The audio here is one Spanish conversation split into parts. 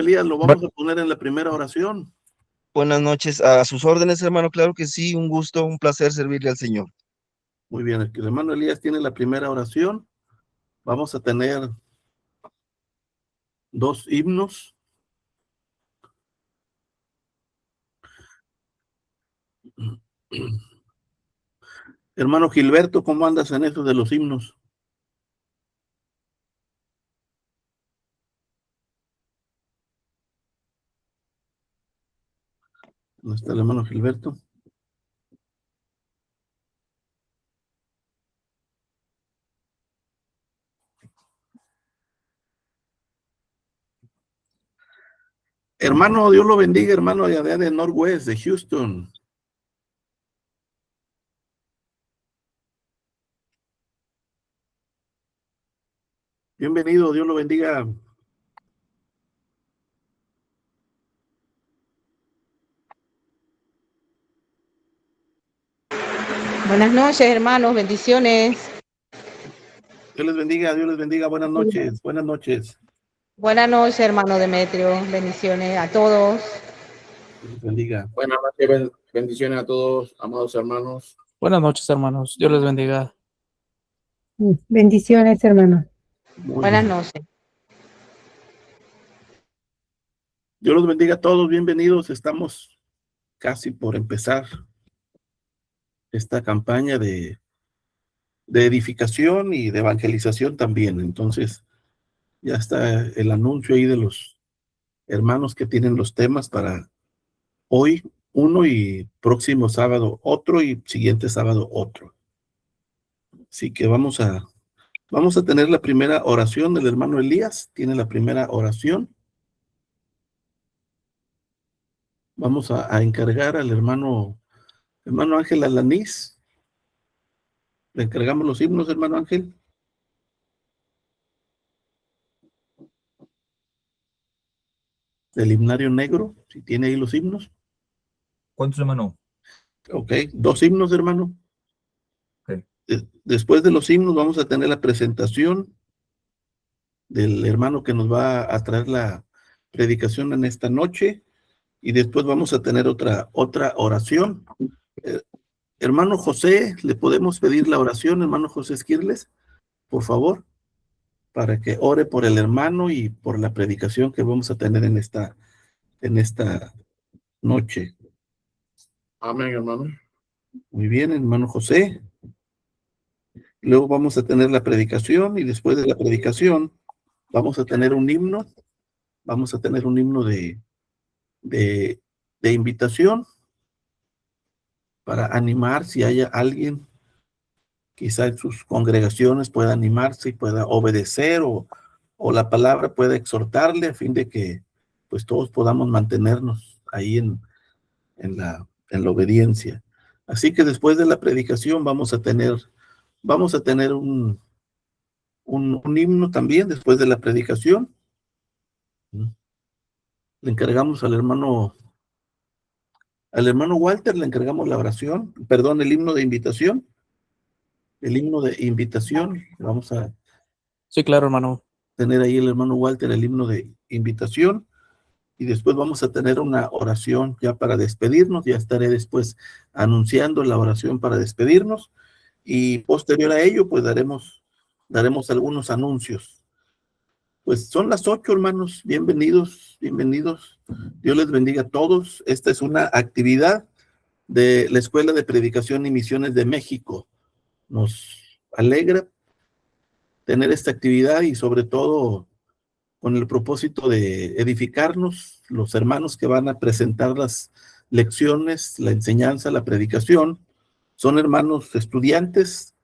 Elías, lo vamos a poner en la primera oración. Buenas noches, a sus órdenes, hermano. Claro que sí, un gusto, un placer servirle al Señor. Muy bien, el hermano Elías tiene la primera oración. Vamos a tener dos himnos. Hermano Gilberto, ¿cómo andas en eso de los himnos? ¿Dónde está el hermano Gilberto? Hermano, Dios lo bendiga, hermano de allá de Northwest, de Houston. Bienvenido, Dios lo bendiga. Buenas noches, hermanos, bendiciones. Dios les bendiga, Dios les bendiga. Buenas noches, buenas noches. Buenas noches, hermano Demetrio, bendiciones a todos. Dios les bendiga. Buenas noches, bendiciones a todos, amados hermanos. Buenas noches, hermanos. Dios les bendiga. Bendiciones, hermano. Buenas noches. Dios los bendiga a todos, bienvenidos. Estamos casi por empezar esta campaña de edificación y de evangelización también. Entonces, ya está el anuncio ahí de los hermanos que tienen los temas para hoy, uno, y próximo sábado otro, y siguiente sábado otro. Así que vamos a tener la primera oración del hermano Elías. Tiene la primera oración. Vamos a encargar al hermano Ángel Alanís. Le encargamos los himnos, hermano Ángel. Del himnario negro, si tiene ahí los himnos. ¿Cuántos, hermano? Ok, 2 himnos, hermano. Okay. Después de los himnos vamos a tener la presentación del hermano que nos va a traer la predicación en esta noche, y después vamos a tener otra oración. Hermano José, ¿le podemos pedir la oración, hermano José Esquirles, por favor, para que ore por el hermano y por la predicación que vamos a tener en esta noche? Amén, hermano. Muy bien, hermano José. Luego vamos a tener la predicación, y después de la predicación vamos a tener un himno. Vamos a tener un himno de invitación para animar, si haya alguien quizá en sus congregaciones pueda animarse y pueda obedecer, o la palabra pueda exhortarle, a fin de que pues todos podamos mantenernos ahí en la obediencia. Así que después de la predicación vamos a tener un himno también después de la predicación. Le encargamos al hermano Walter, le encargamos la oración, perdón, el himno de invitación. El himno de invitación, vamos a... Sí, claro, hermano. Tener ahí el hermano Walter el himno de invitación, y después vamos a tener una oración ya para despedirnos. Ya estaré después anunciando la oración para despedirnos, y posterior a ello pues daremos algunos anuncios. Pues son las 8, hermanos. Bienvenidos. Dios les bendiga a todos. Esta es una actividad de la Escuela de Predicación y Misiones de México. Nos alegra tener esta actividad, y sobre todo con el propósito de edificarnos, los hermanos que van a presentar las lecciones, la enseñanza, la predicación. Son hermanos estudiantes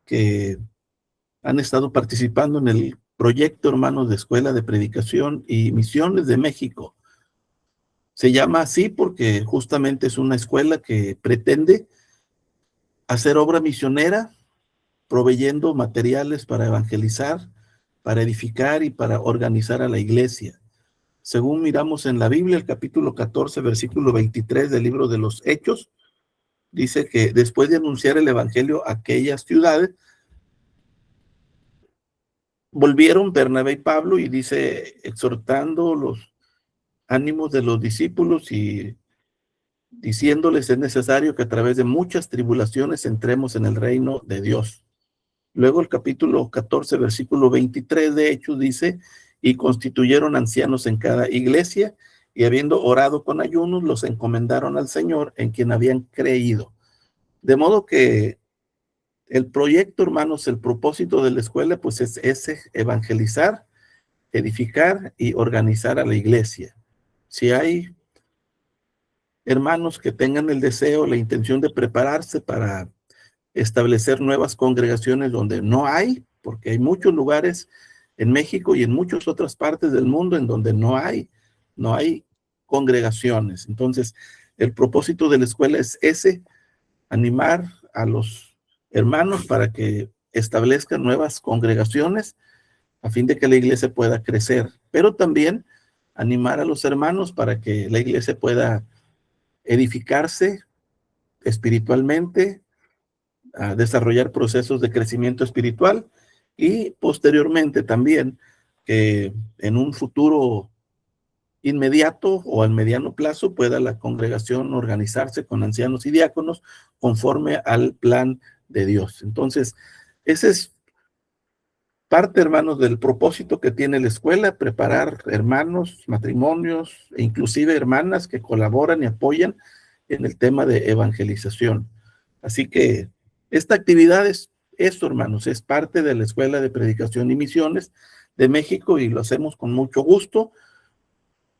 que han estado participando en el proyecto, hermanos, de Escuela de Predicación y Misiones de México. Se llama así porque justamente es una escuela que pretende hacer obra misionera, proveyendo materiales para evangelizar, para edificar y para organizar a la iglesia. Según miramos en la Biblia, el capítulo 14, versículo 23 del libro de los Hechos, dice que después de anunciar el evangelio a aquellas ciudades, volvieron Bernabé y Pablo y dice, exhortando los ánimos de los discípulos y diciéndoles es necesario que a través de muchas tribulaciones entremos en el reino de Dios. Luego el capítulo 14, versículo 23 de Hechos dice, y constituyeron ancianos en cada iglesia, y habiendo orado con ayunos, los encomendaron al Señor en quien habían creído. De modo que el proyecto, hermanos, el propósito de la escuela, pues es ese, evangelizar, edificar y organizar a la iglesia. Si hay hermanos que tengan el deseo, la intención de prepararse para establecer nuevas congregaciones donde no hay, porque hay muchos lugares en México y en muchas otras partes del mundo en donde no hay congregaciones. Entonces, el propósito de la escuela es ese, animar a los hermanos para que establezcan nuevas congregaciones a fin de que la iglesia pueda crecer, pero también animar a los hermanos para que la iglesia pueda edificarse espiritualmente, a desarrollar procesos de crecimiento espiritual y posteriormente también que en un futuro inmediato o al mediano plazo pueda la congregación organizarse con ancianos y diáconos conforme al plan de Dios. Entonces, ese es parte, hermanos, del propósito que tiene la escuela, preparar hermanos, matrimonios e inclusive hermanas que colaboran y apoyan en el tema de evangelización. Así que esta actividad es esto, hermanos, es parte de la Escuela de Predicación y Misiones de México y lo hacemos con mucho gusto,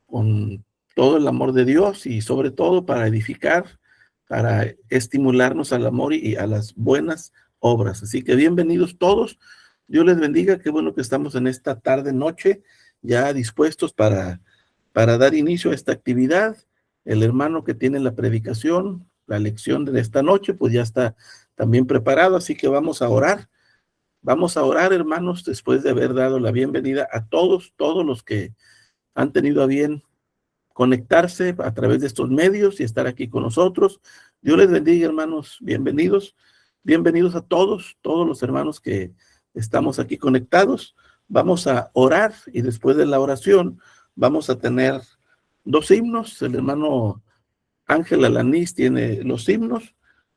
con todo el amor de Dios y sobre todo para edificar, para estimularnos al amor y a las buenas obras. Así que bienvenidos todos. Dios les bendiga. Qué bueno que estamos en esta tarde, noche, ya dispuestos para dar inicio a esta actividad. El hermano que tiene la predicación, la lección de esta noche, pues ya está también preparado, así que vamos a orar. Vamos a orar, hermanos, después de haber dado la bienvenida a todos los que han tenido a bien conectarse a través de estos medios y estar aquí con nosotros. Dios les bendiga, hermanos, bienvenidos. Bienvenidos a todos los hermanos que estamos aquí conectados. Vamos a orar y después de la oración vamos a tener 2 himnos. El hermano Ángel Alanís tiene los himnos.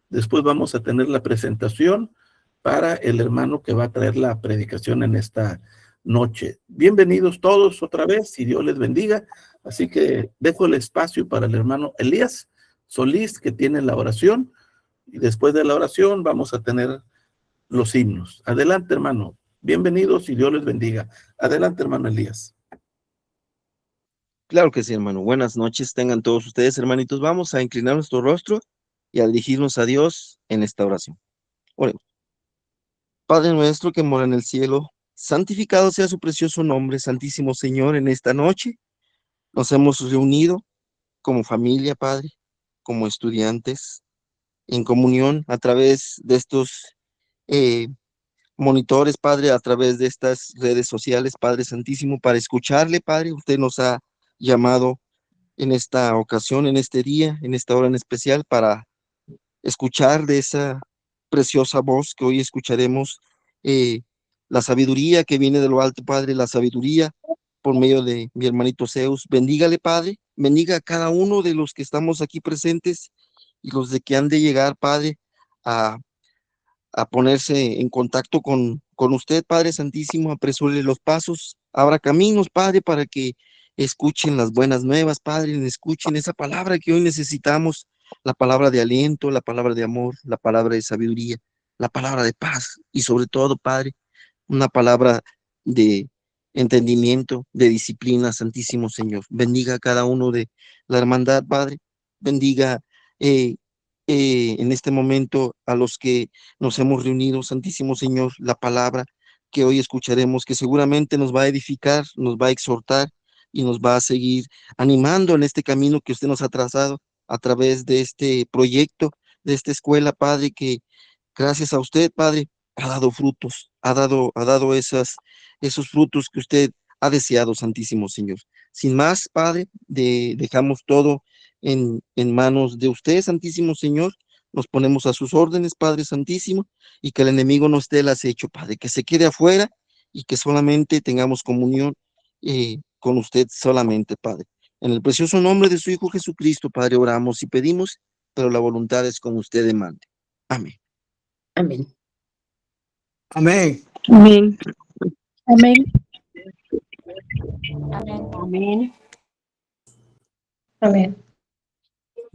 Después vamos a tener la presentación para el hermano que va a traer la predicación en esta noche. Bienvenidos todos otra vez y Dios les bendiga. Así que dejo el espacio para el hermano Elías Solís, que tiene la oración, y después de la oración vamos a tener los himnos. Adelante, hermano. Bienvenidos y Dios les bendiga. Adelante, hermano Elías. Claro que sí, hermano. Buenas noches tengan todos ustedes, hermanitos. Vamos a inclinar nuestro rostro y a dirigirnos a Dios en esta oración. Oremos. Padre nuestro que mora en el cielo, santificado sea su precioso nombre, Santísimo Señor. En esta noche nos hemos reunido como familia, Padre, como estudiantes, en comunión a través de estos monitores, Padre, a través de estas redes sociales, Padre Santísimo, para escucharle, Padre. Usted nos ha llamado en esta ocasión, en este día, en esta hora en especial, para escuchar de esa preciosa voz que hoy escucharemos, la sabiduría que viene de lo alto, Padre, la sabiduría por medio de mi hermanito Zeus. Bendígale, Padre, bendiga a cada uno de los que estamos aquí presentes y los de que han de llegar, Padre, a ponerse en contacto con usted, Padre Santísimo. Apresúrele los pasos, abra caminos, Padre, para que escuchen las buenas nuevas, Padre, escuchen esa palabra que hoy necesitamos, la palabra de aliento, la palabra de amor, la palabra de sabiduría, la palabra de paz y sobre todo, Padre, una palabra de entendimiento, de disciplina, Santísimo Señor. Bendiga a cada uno de la hermandad, Padre. Bendiga en este momento a los que nos hemos reunido, Santísimo Señor, la palabra que hoy escucharemos, que seguramente nos va a edificar, nos va a exhortar y nos va a seguir animando en este camino que usted nos ha trazado a través de este proyecto, de esta escuela, Padre, que gracias a usted, Padre, ha dado frutos, ha dado esos frutos que usted ha deseado, Santísimo Señor. Sin más, Padre, dejamos todo en manos de usted, Santísimo Señor. Nos ponemos a sus órdenes, Padre Santísimo, y que el enemigo no esté el acecho, Padre, que se quede afuera y que solamente tengamos comunión con usted solamente, Padre. En el precioso nombre de su Hijo Jesucristo, Padre, oramos y pedimos, pero la voluntad es como usted demande. Amén. Amén. Amén. Amén. Amén. Amén. Amén.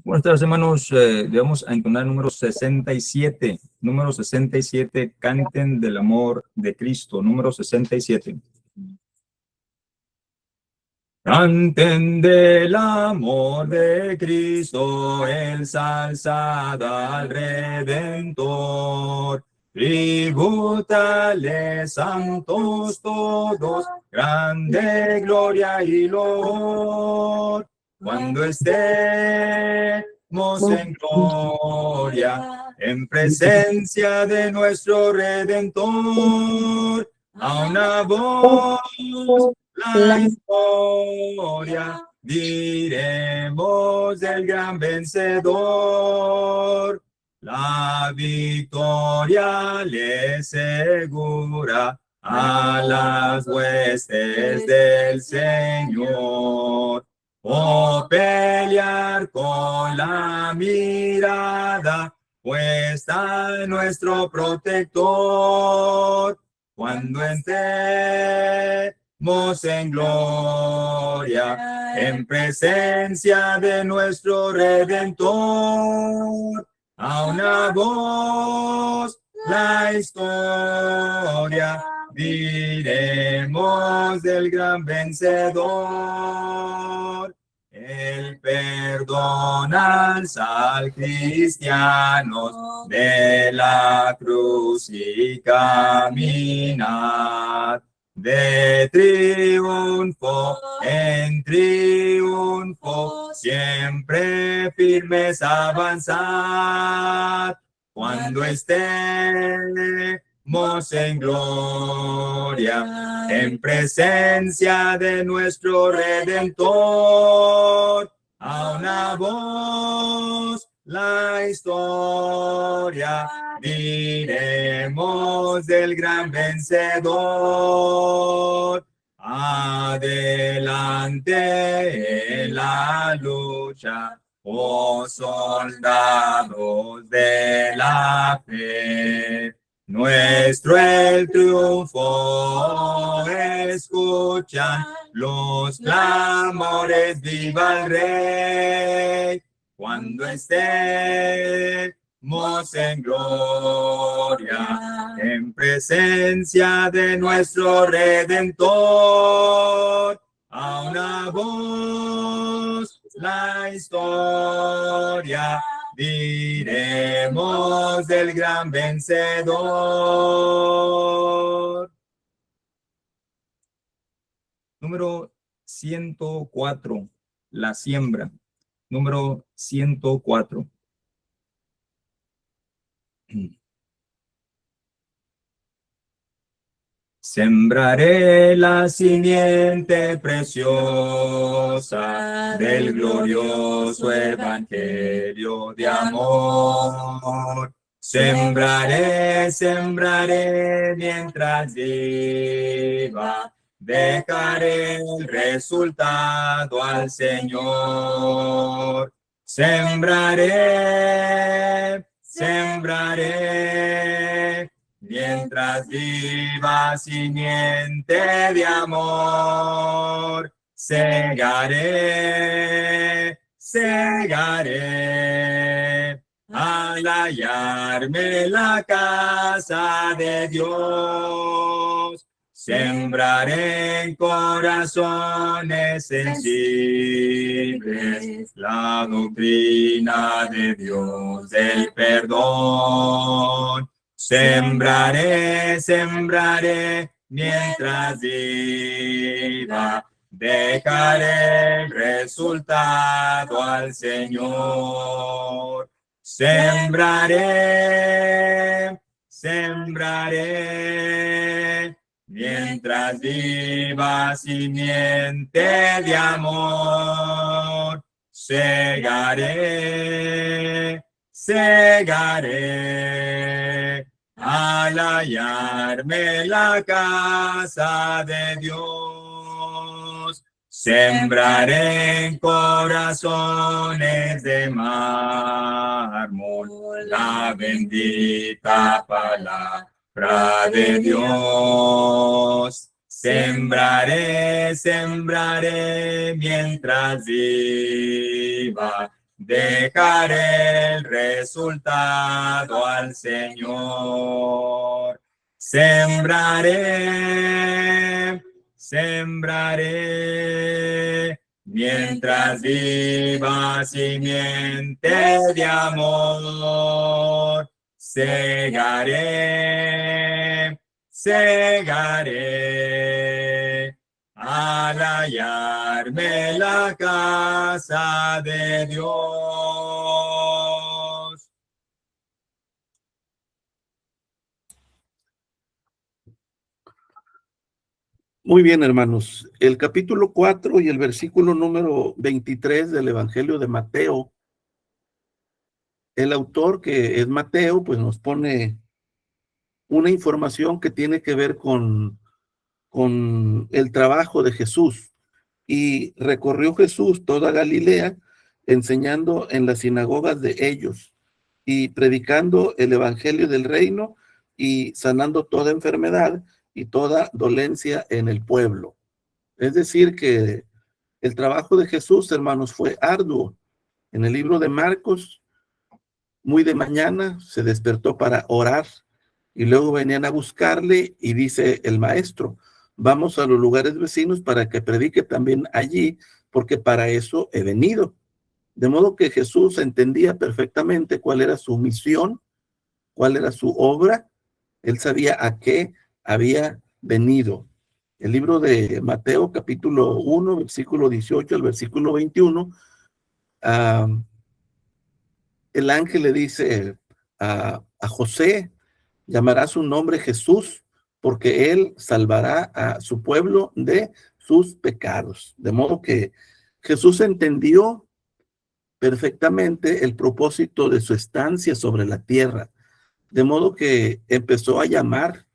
Buenas tardes, hermanos. Vamos a entonar número 67. Número 67, canten del amor de Cristo. Número 67. Canten del amor de Cristo, el salsada al Redentor. Tribútale, santos todos, grande gloria y loor. Cuando estemos en gloria, en presencia de nuestro Redentor, a una voz la historia diremos del gran vencedor. La victoria le segura a las huestes del Señor. O pelear con la mirada puesta en nuestro protector. Cuando entremos en gloria, en presencia de nuestro Redentor, a una voz la historia diremos del gran vencedor. El perdón al cristianos de la cruz y caminar de triunfo en triunfo, siempre firmes avanzar. Cuando estemos en gloria, en presencia de nuestro Redentor, a una voz la historia diremos del gran vencedor. Adelante en la lucha, oh soldados de la fe, nuestro el triunfo escuchan los clamores, viva el Rey. Cuando estemos en gloria, en presencia de nuestro Redentor, a una voz la historia diremos del gran vencedor. Número 104, la siembra. Número 104. Sembraré la simiente preciosa del glorioso evangelio de amor. Sembraré, sembraré mientras viva. Dejaré el resultado al Señor. Sembraré, sembraré, mientras viva simiente de amor. Segaré, segaré, al hallarme la casa de Dios. Sembraré en corazones sensibles la doctrina de Dios del perdón. Sembraré, sembraré, mientras viva, dejaré el resultado al Señor. Sembraré, sembraré, mientras viva simiente de amor. Segaré, segaré, al al hallarme la casa de Dios. Sembraré en corazones de mármol la bendita palabra de Dios. Sembraré, sembraré mientras viva. Dejaré el resultado al Señor. Sembraré, sembraré, mientras viva simiente de amor. Segaré, segaré, al hallarme la casa de Dios. Muy bien, hermanos. El capítulo 4 y el versículo número 23 del Evangelio de Mateo. El autor, que es Mateo, pues nos pone una información que tiene que ver con el trabajo de Jesús. Y recorrió Jesús toda Galilea, enseñando en las sinagogas de ellos y predicando el evangelio del reino y sanando toda enfermedad y toda dolencia en el pueblo. Es decir, que el trabajo de Jesús, hermanos, fue arduo. En el libro de Marcos, muy de mañana se despertó para orar y luego venían a buscarle y dice el maestro: vamos a los lugares vecinos para que predique también allí, porque para eso he venido. De modo que Jesús entendía perfectamente cuál era su misión, cuál era su obra. Él sabía a qué había venido. El libro de Mateo, capítulo 1, versículo 18 al versículo 21, el ángel le dice a José: llamará su nombre Jesús, porque él salvará a su pueblo de sus pecados. De modo que Jesús entendió perfectamente el propósito de su estancia sobre la tierra. De modo que empezó a llamar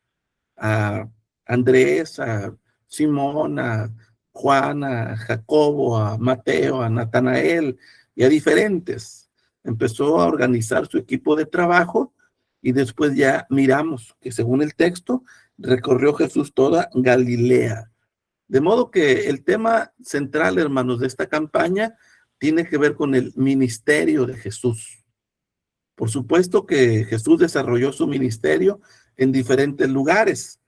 a Andrés, a Simón, a Juan, a Jacobo, a Mateo, a Natanael y a diferentes. Empezó a organizar su equipo de trabajo y después ya miramos que, según el texto, recorrió Jesús toda Galilea. De modo que el tema central, hermanos, de esta campaña tiene que ver con el ministerio de Jesús. Por supuesto que Jesús desarrolló su ministerio en diferentes lugares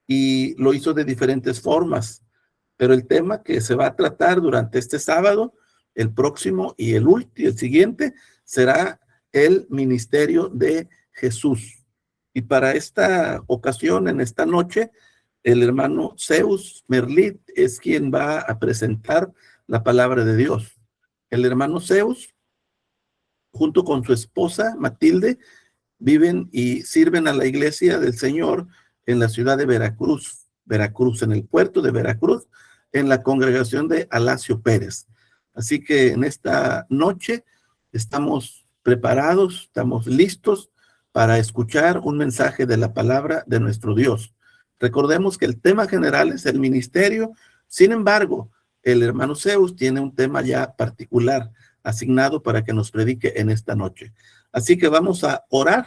y lo hizo de diferentes formas, pero el tema que se va a tratar durante este sábado, el próximo y el siguiente, será el ministerio de Jesús. Y para esta ocasión, en esta noche, el hermano Zeus Merlit es quien va a presentar la palabra de Dios. El hermano Zeus, junto con su esposa Matilde, viven y sirven a la iglesia del Señor en la ciudad de Veracruz, en el puerto de Veracruz, en la congregación de Alacio Pérez. Así que en esta noche estamos preparados, estamos listos para escuchar un mensaje de la palabra de nuestro Dios. Recordemos que el tema general es el ministerio. Sin embargo, el hermano Zeus tiene un tema ya particular asignado para que nos predique en esta noche. Así que vamos a orar,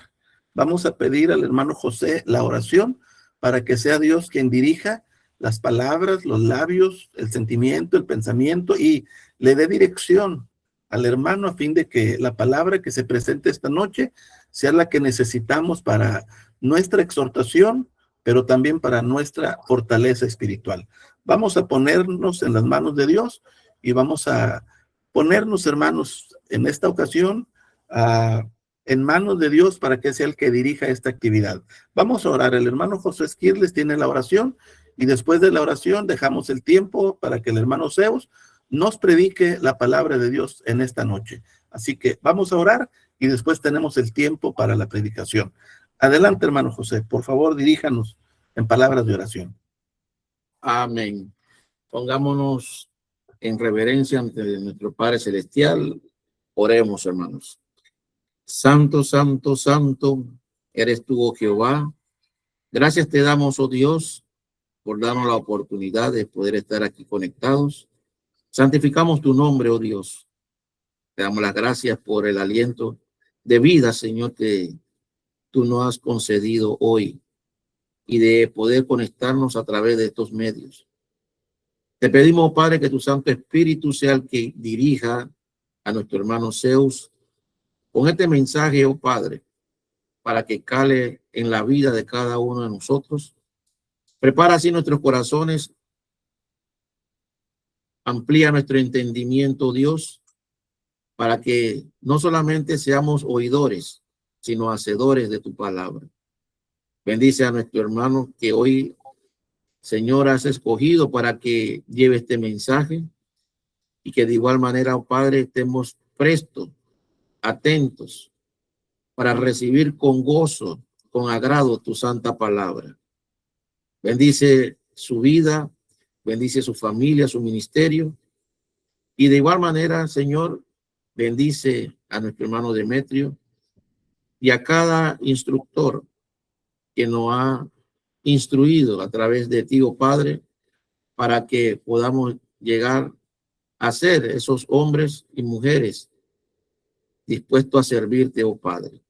vamos a pedir al hermano José la oración para que sea Dios quien dirija las palabras, los labios, el sentimiento, el pensamiento, y le dé dirección al hermano a fin de que la palabra que se presente esta noche sea la que necesitamos para nuestra exhortación, pero también para nuestra fortaleza espiritual. Vamos a ponernos en las manos de Dios y vamos a ponernos, hermanos, en esta ocasión en manos de Dios para que sea el que dirija esta actividad. Vamos a orar. El hermano José Esquirles tiene la oración y después de la oración dejamos el tiempo para que el hermano Zeus nos predique la palabra de Dios en esta noche. Así que vamos a orar y después tenemos el tiempo para la predicación. Adelante, hermano José, por favor, diríjanos en palabras de oración. Amén. Pongámonos en reverencia ante nuestro Padre Celestial. Oremos, hermanos. Santo, santo, santo Eres tú, oh Jehová. Gracias te damos, oh Dios, por darnos la oportunidad de poder estar aquí conectados. Santificamos tu nombre, oh Dios. Te damos las gracias por el aliento de vida, Señor, que tú nos has concedido hoy y de poder conectarnos a través de estos medios. Te pedimos, Padre, que tu Santo Espíritu sea el que dirija a nuestro hermano Zeus con este mensaje, oh Padre, para que cale en la vida de cada uno de nosotros. Prepara así nuestros corazones, amplía nuestro entendimiento, Dios, para que no solamente seamos oidores, sino hacedores de tu palabra. Bendice a nuestro hermano que hoy, Señor, has escogido para que lleve este mensaje y que de igual manera, oh Padre, estemos prestos, atentos, para recibir con gozo, con agrado tu santa palabra. Bendice su vida, bendice su familia, su ministerio, y de igual manera, Señor, bendice a nuestro hermano Demetrio y a cada instructor que nos ha instruido a través de ti, oh Padre, para que podamos llegar a ser esos hombres y mujeres dispuestos a servirte, oh Padre.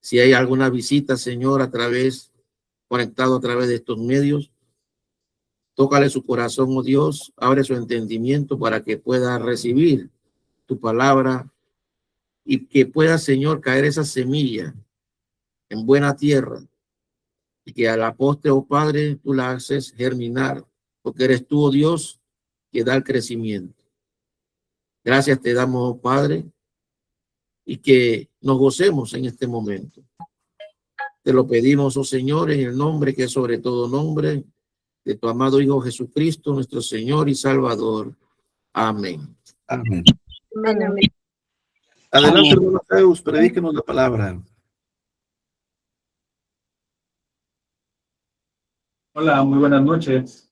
Si hay alguna visita, Señor, conectado a través de estos medios, tócale su corazón, oh Dios, abre su entendimiento para que pueda recibir tu palabra y que pueda, Señor, caer esa semilla en buena tierra y que a la postre, oh Padre, tú la haces germinar, porque eres tú, oh Dios, que da el crecimiento. Gracias te damos, oh Padre, y que nos gocemos en este momento. Te lo pedimos, oh Señor, en el nombre que es sobre todo nombre, de tu amado Hijo Jesucristo, nuestro Señor y Salvador. Amén. Amén. Amén. Adelante, hermano Zeus, predíquenos la palabra. Hola, muy buenas noches.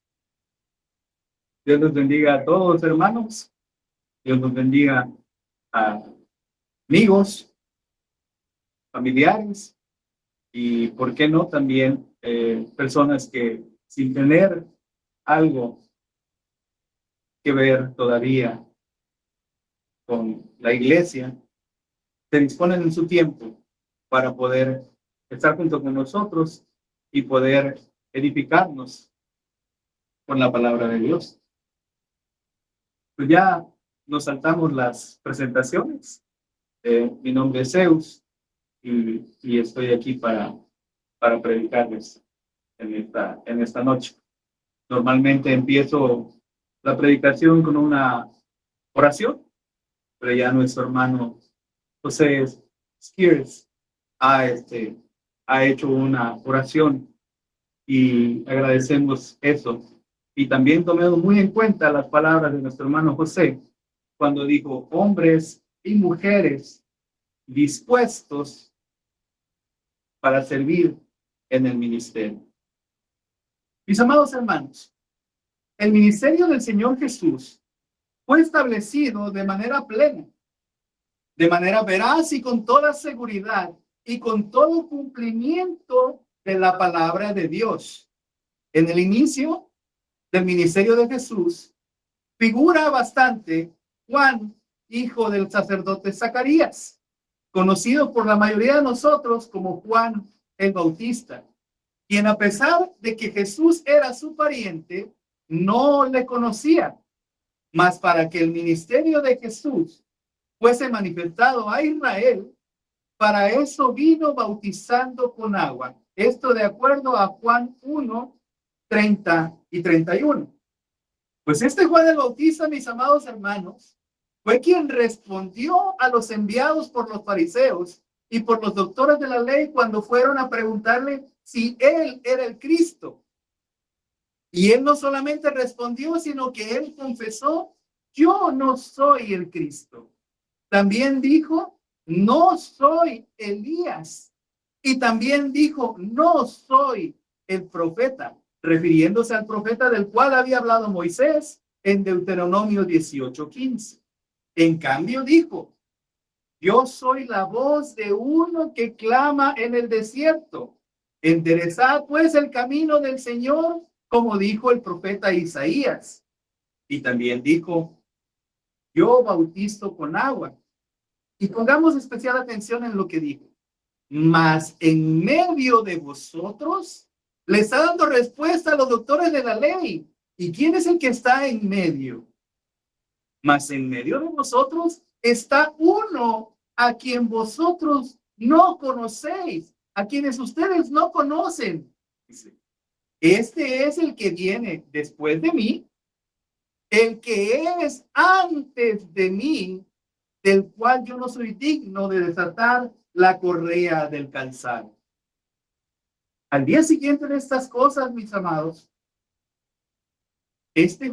Dios los bendiga a todos, hermanos. Dios los bendiga a amigos, familiares y, ¿por qué no?, también personas que sin tener algo que ver todavía con la iglesia, se disponen en su tiempo para poder estar junto con nosotros y poder edificarnos con la palabra de Dios. Pues ya nos saltamos las presentaciones. Mi nombre es Zeus y estoy aquí para predicarles en esta noche. Normalmente empiezo la predicación con una oración, pero ya nuestro hermano José Skieres ha hecho una oración y agradecemos eso. Y también tomemos muy en cuenta las palabras de nuestro hermano José cuando dijo: hombres y mujeres dispuestos para servir en el ministerio. Mis amados hermanos, el ministerio del Señor Jesús fue establecido de manera plena, de manera veraz y con toda seguridad y con todo cumplimiento de la palabra de Dios. En el inicio del ministerio de Jesús figura bastante Juan, hijo del sacerdote Zacarías, conocido por la mayoría de nosotros como Juan el Bautista, quien, a pesar de que Jesús era su pariente, no le conocía. Mas para que el ministerio de Jesús fuese manifestado a Israel, para eso vino bautizando con agua. Esto de acuerdo a Juan 1, 30 y 31. Pues este Juan el Bautista, mis amados hermanos, fue quien respondió a los enviados por los fariseos y por los doctores de la ley cuando fueron a preguntarle si él era el Cristo. Y él no solamente respondió, sino que él confesó: yo no soy el Cristo. También dijo: no soy Elías. Y también dijo: no soy el profeta, refiriéndose al profeta del cual había hablado Moisés en Deuteronomio 18:15. En cambio dijo: Yo soy la voz de uno que clama en el desierto. Enderezad pues el camino del Señor, como dijo el profeta Isaías. Y también dijo, yo bautizo con agua. Y pongamos especial atención en lo que dijo. Mas en medio de vosotros, le está dando respuesta a los doctores de la ley. ¿Y quién es el que está en medio? Mas en medio de vosotros está uno a quien vosotros no conocéis, a quienes ustedes no conocen. Dice, este es el que viene después de mí, el que es antes de mí, del cual yo no soy digno de desatar la correa del calzado. Al día siguiente de estas cosas, mis amados,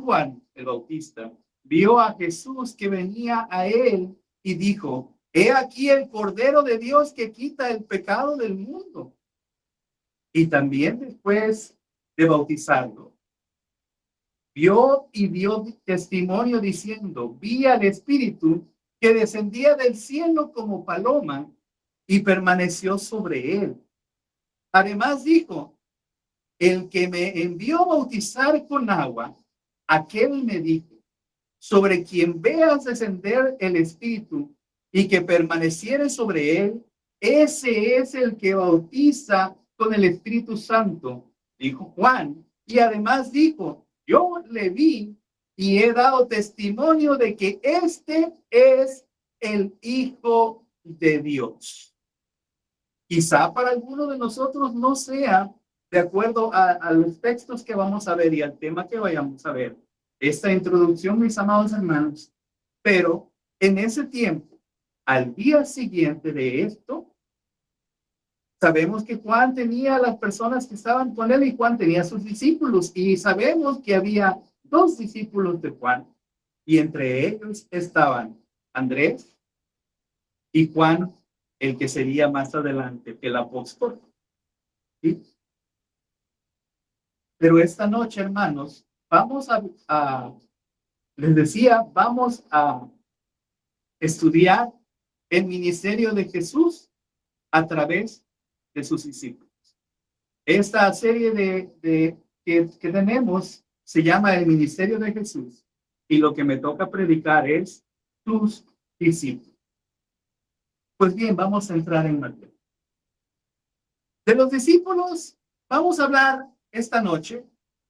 Juan, el Bautista, vio a Jesús que venía a él y dijo, he aquí el Cordero de Dios que quita el pecado del mundo. Y también después de bautizarlo, vio y dio testimonio diciendo, vi al Espíritu que descendía del cielo como paloma y permaneció sobre él. Además dijo, el que me envió a bautizar con agua, aquel me dijo, sobre quien veas descender el Espíritu y que permaneciere sobre él, ese es el que bautiza con el Espíritu Santo, dijo Juan. Y además dijo, yo le vi y he dado testimonio de que este es el Hijo de Dios. Quizá para alguno de nosotros no sea de acuerdo a los textos que vamos a ver y al tema que vayamos a ver. Esta introducción, mis amados hermanos, pero en ese tiempo, al día siguiente de esto, sabemos que Juan tenía a las personas que estaban con él y Juan tenía a sus discípulos y sabemos que había 2 discípulos de Juan y entre ellos estaban Andrés y Juan, el que sería más adelante el apóstol. ¿Sí? Pero esta noche, hermanos, vamos les decía, vamos a estudiar el ministerio de Jesús a través de sus discípulos. Esta serie que tenemos se llama el ministerio de Jesús y lo que me toca predicar es sus discípulos. Pues bien, vamos a entrar en materia. De los discípulos, vamos a hablar esta noche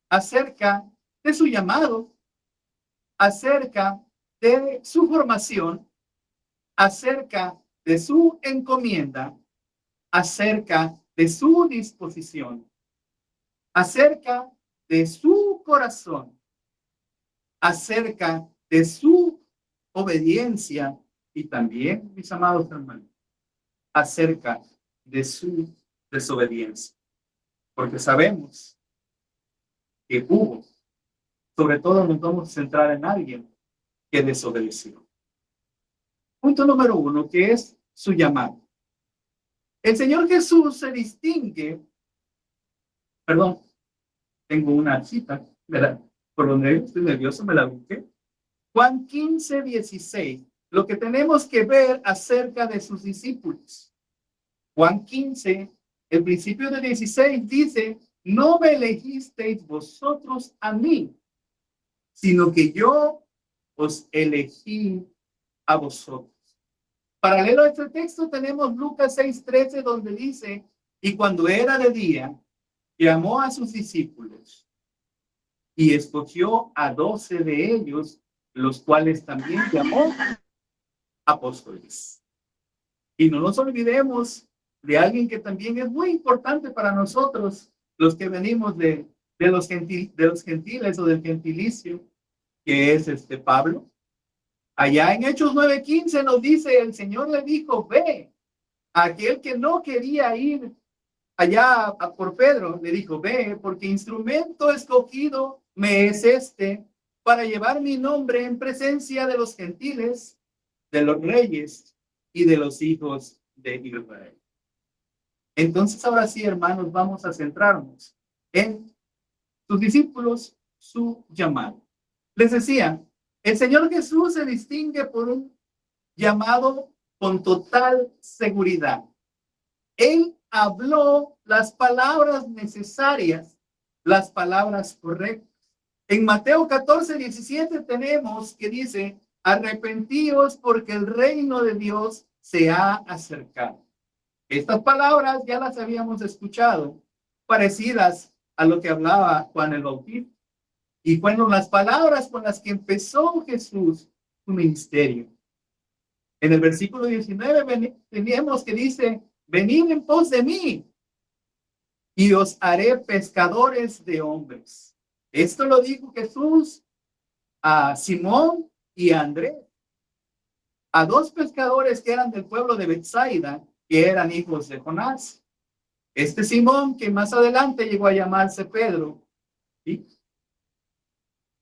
acerca de su llamado, acerca de su formación, acerca de su encomienda, acerca de su disposición, acerca de su corazón, acerca de su obediencia y también, mis amados hermanos, acerca de su desobediencia. Porque sabemos que hubo, sobre todo nos vamos a centrar en alguien que desobedeció. Punto número 1, que es su llamado. El Señor Jesús se distingue, perdón, tengo una cita, ¿verdad? Por donde estoy nervioso, me la busqué. Juan 15:16, lo que tenemos que ver acerca de sus discípulos. Juan 15, el principio de 16 dice, no me elegisteis vosotros a mí, sino que yo os elegí a vosotros. Paralelo a este texto tenemos Lucas 6:13, donde dice, y cuando era de día, llamó a sus discípulos y escogió a 12 de ellos, los cuales también llamó apóstoles. Y no nos olvidemos de alguien que también es muy importante para nosotros, los que venimos de los gentiles o del gentilicio, que es Pablo. Allá en Hechos 9:15 nos dice, el Señor le dijo, ve. A aquel que no quería ir allá por Pedro, le dijo, ve, porque instrumento escogido me es para llevar mi nombre en presencia de los gentiles, de los reyes y de los hijos de Israel. Entonces, ahora sí, hermanos, vamos a centrarnos en sus discípulos, su llamado. Les decía, el Señor Jesús se distingue por un llamado con total seguridad. Él habló las palabras necesarias, las palabras correctas. En Mateo 14:17 tenemos que dice, arrepentíos porque el reino de Dios se ha acercado. Estas palabras ya las habíamos escuchado, parecidas a lo que hablaba Juan el Bautista. Y fueron las palabras con las que empezó Jesús su ministerio. En el versículo 19 tenemos que dice, venid en pos de mí y os haré pescadores de hombres. Esto lo dijo Jesús a Simón y a Andrés, a dos pescadores que eran del pueblo de Betsaida, que eran hijos de Jonás. Este Simón, que más adelante llegó a llamarse Pedro, ¿sí?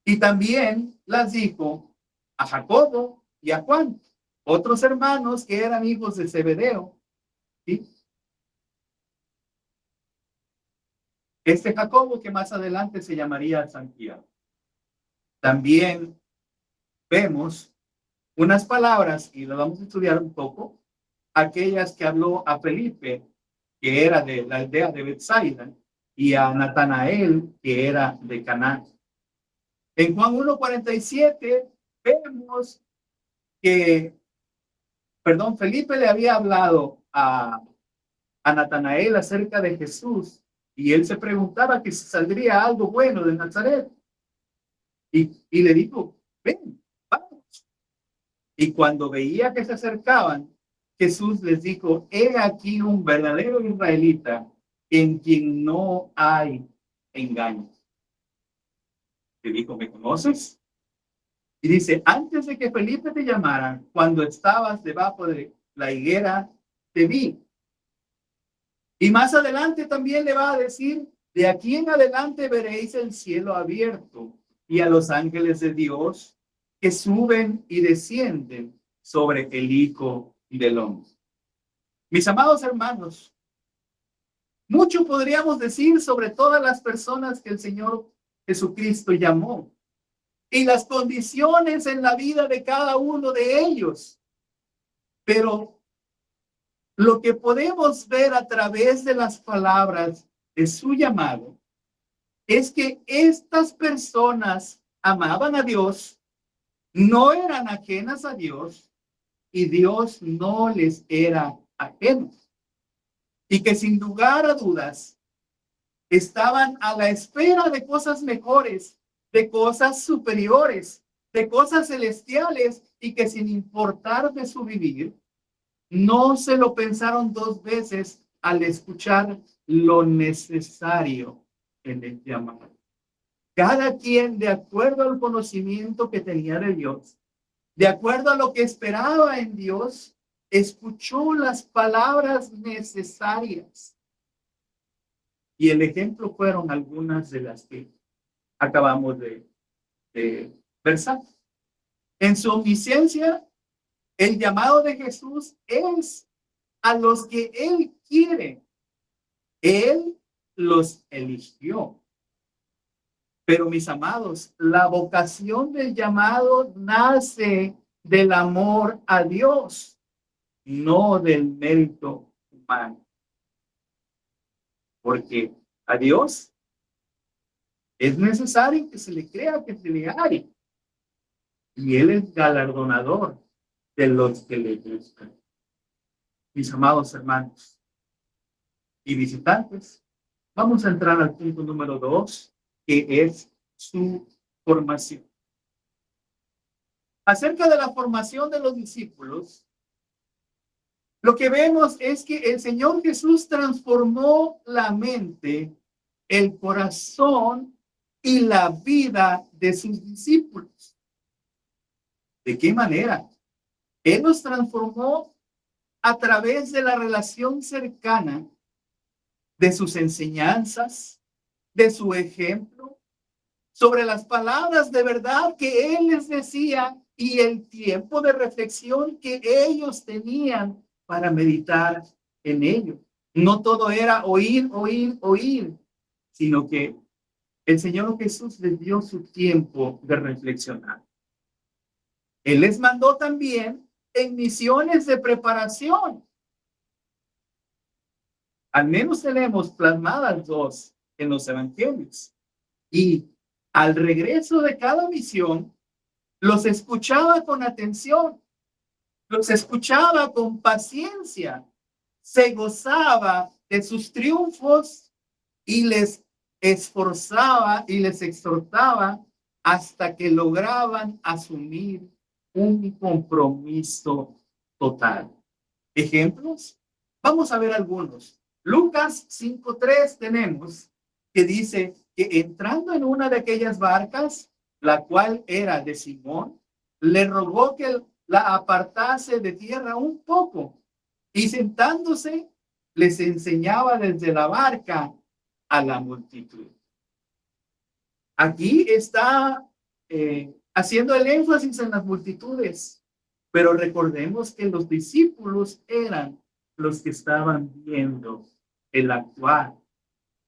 Y también las dijo a Jacobo y a Juan, otros hermanos que eran hijos de Zebedeo, ¿sí? Este Jacobo que más adelante se llamaría Santiago. También vemos unas palabras, y lo vamos a estudiar un poco, aquellas que habló a Felipe, que era de la aldea de Betsaida, y a Natanael, que era de Caná. En Juan 1:47 vemos que, Felipe le había hablado a Natanael acerca de Jesús, y él se preguntaba que si saldría algo bueno de Nazaret. Y le dijo, ven, vamos. Y cuando veía que se acercaban, Jesús les dijo, he aquí un verdadero israelita en quien no hay engaño. Le dijo, ¿me conoces? Y dice, antes de que Felipe te llamara, cuando estabas debajo de la higuera, te vi. Y más adelante también le va a decir, de aquí en adelante veréis el cielo abierto y a los ángeles de Dios que suben y descienden sobre el Hijo del Hombre. Mis amados hermanos, mucho podríamos decir sobre todas las personas que el Señor Jesucristo llamó y las condiciones en la vida de cada uno de ellos. Pero lo que podemos ver a través de las palabras de su llamado es que estas personas amaban a Dios, no eran ajenas a Dios y Dios no les era ajeno. Y que sin lugar a dudas estaban a la espera de cosas mejores, de cosas superiores, de cosas celestiales, y que sin importar de su vivir, no se lo pensaron dos veces al escuchar lo necesario en el llamado. Cada quien, de acuerdo al conocimiento que tenía de Dios, de acuerdo a lo que esperaba en Dios, escuchó las palabras necesarias. Y el ejemplo fueron algunas de las que acabamos de versar. En su omnisciencia, el llamado de Jesús es a los que Él quiere. Él los eligió. Pero mis amados, la vocación del llamado nace del amor a Dios, no del mérito humano. Porque a Dios es necesario que se le crea, que se le haga. Y Él es galardonador de los que le buscan. Mis amados hermanos y visitantes, vamos a entrar al punto número 2, que es su formación. Acerca de la formación de los discípulos, lo que vemos es que el Señor Jesús transformó la mente, el corazón y la vida de sus discípulos. ¿De qué manera? Él los transformó a través de la relación cercana de sus enseñanzas, de su ejemplo, sobre las palabras de verdad que Él les decía y el tiempo de reflexión que ellos tenían para meditar en ello. No todo era oír, sino que el Señor Jesús les dio su tiempo de reflexionar. Él les mandó también en misiones de preparación. Al menos tenemos plasmadas dos en los evangelios. Y al regreso de cada misión, los escuchaba con atención, los escuchaba con paciencia, se gozaba de sus triunfos y les esforzaba y les exhortaba hasta que lograban asumir un compromiso total. ¿Ejemplos? Vamos a ver algunos. Lucas 5:3 tenemos que dice que entrando en una de aquellas barcas, la cual era de Simón, le rogó que la apartase de tierra un poco y sentándose les enseñaba desde la barca a la multitud. Aquí está haciendo el énfasis en las multitudes, pero recordemos que los discípulos eran los que estaban viendo el actuar,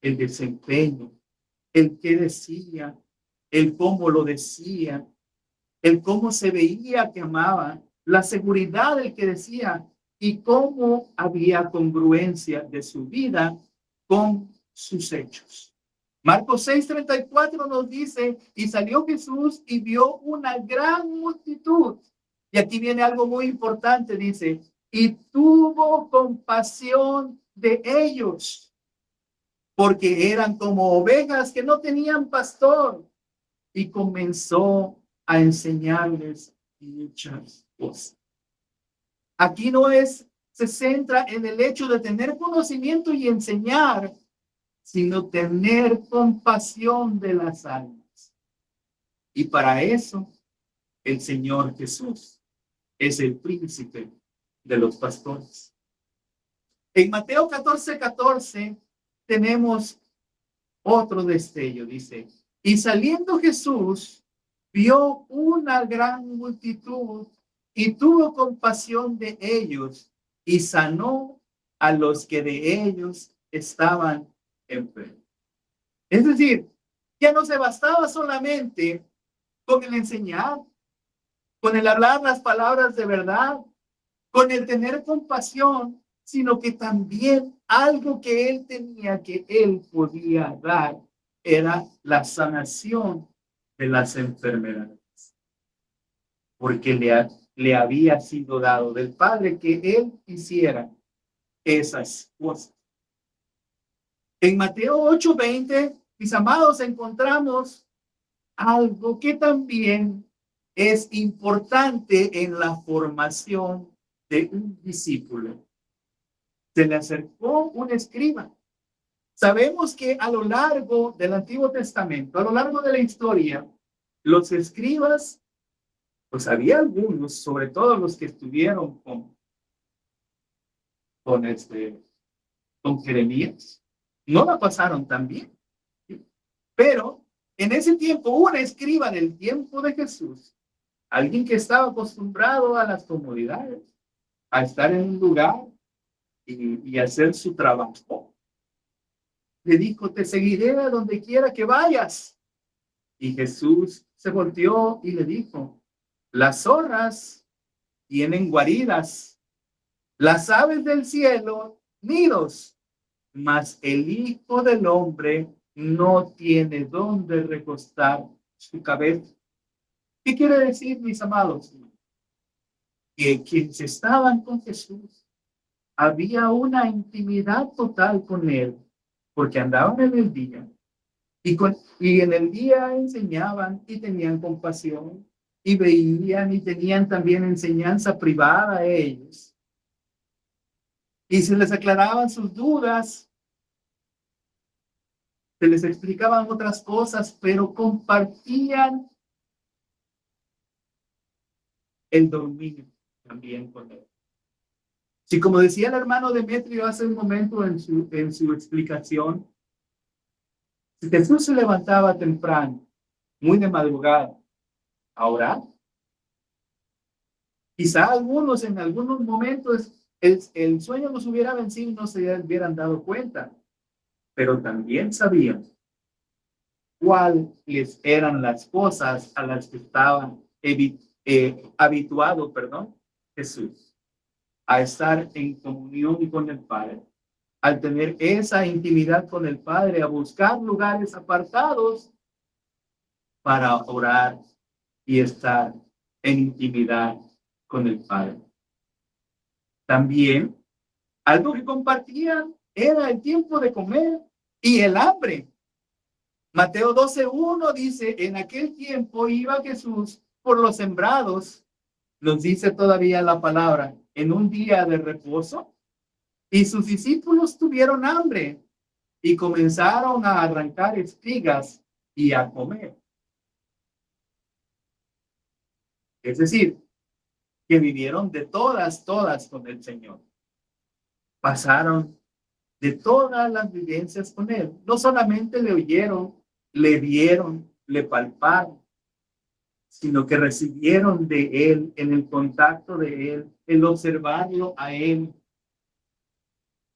el desempeño, el qué decía, el cómo lo decía, el cómo se veía que amaba, la seguridad del que decía y cómo había congruencia de su vida con sus hechos. Marcos 6:34 nos dice, y salió Jesús y vio una gran multitud. Y aquí viene algo muy importante, dice, y tuvo compasión de ellos, porque eran como ovejas que no tenían pastor, y comenzó a enseñarles muchas cosas. Aquí se centra en el hecho de tener conocimiento y enseñar, sino tener compasión de las almas. Y para eso, el Señor Jesús es el príncipe de los pastores. En Mateo 14:14 tenemos otro destello, dice, y saliendo Jesús, vio una gran multitud y tuvo compasión de ellos y sanó a los que de ellos estaban enfermos. Es decir, ya no se bastaba solamente con el enseñar, con el hablar las palabras de verdad, con el tener compasión, sino que también algo que él tenía, que él podía dar, era la sanación de las enfermedades. Porque le había sido dado del Padre que él hiciera esas cosas. En Mateo 8:20, mis amados, encontramos algo que también es importante en la formación de un discípulo. Se le acercó un escriba. Sabemos que a lo largo del Antiguo Testamento, a lo largo de la historia, los escribas, pues había algunos, sobre todo los que estuvieron con Jeremías, no la pasaron tan bien. Pero en ese tiempo, un escriba del tiempo de Jesús, alguien que estaba acostumbrado a las comodidades, a estar en un lugar y hacer su trabajo, le dijo, te seguiré a donde quiera que vayas. Y Jesús se volteó y le dijo, las zorras tienen guaridas, las aves del cielo nidos, mas el Hijo del Hombre no tiene dónde recostar su cabeza. ¿Qué quiere decir, mis amados? Que quienes estaban con Jesús, había una intimidad total con él, porque andaban en el día, y en el día enseñaban y tenían compasión, y veían y tenían también enseñanza privada a ellos. Y se les aclaraban sus dudas, se les explicaban otras cosas, pero compartían el dominio también con él. Si, como decía el hermano Demetrio hace un momento en su explicación, si Jesús se levantaba temprano, muy de madrugada, a orar, quizá algunos en algunos momentos el sueño nos hubiera vencido y no se hubieran dado cuenta, pero también sabían cuáles eran las cosas a las que estaban habituado Jesús, a estar en comunión con el Padre, al tener esa intimidad con el Padre, a buscar lugares apartados para orar y estar en intimidad con el Padre. También, algo que compartían era el tiempo de comer y el hambre. Mateo 12:1 dice, en aquel tiempo iba Jesús por los sembrados, nos dice todavía la palabra, en un día de reposo, y sus discípulos tuvieron hambre y comenzaron a arrancar espigas y a comer. Es decir, que vivieron de todas con el Señor. Pasaron de todas las vivencias con Él. No solamente le oyeron, le vieron, le palparon, sino que recibieron de Él, en el contacto de Él, el observarlo a Él.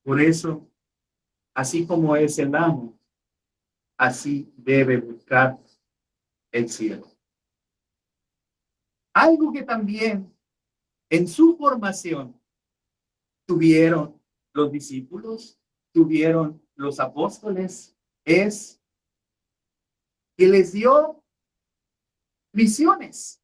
Por eso, así como es el amo, así debe buscar el cielo. Algo que también en su formación tuvieron los discípulos, tuvieron los apóstoles, es que les dio misiones.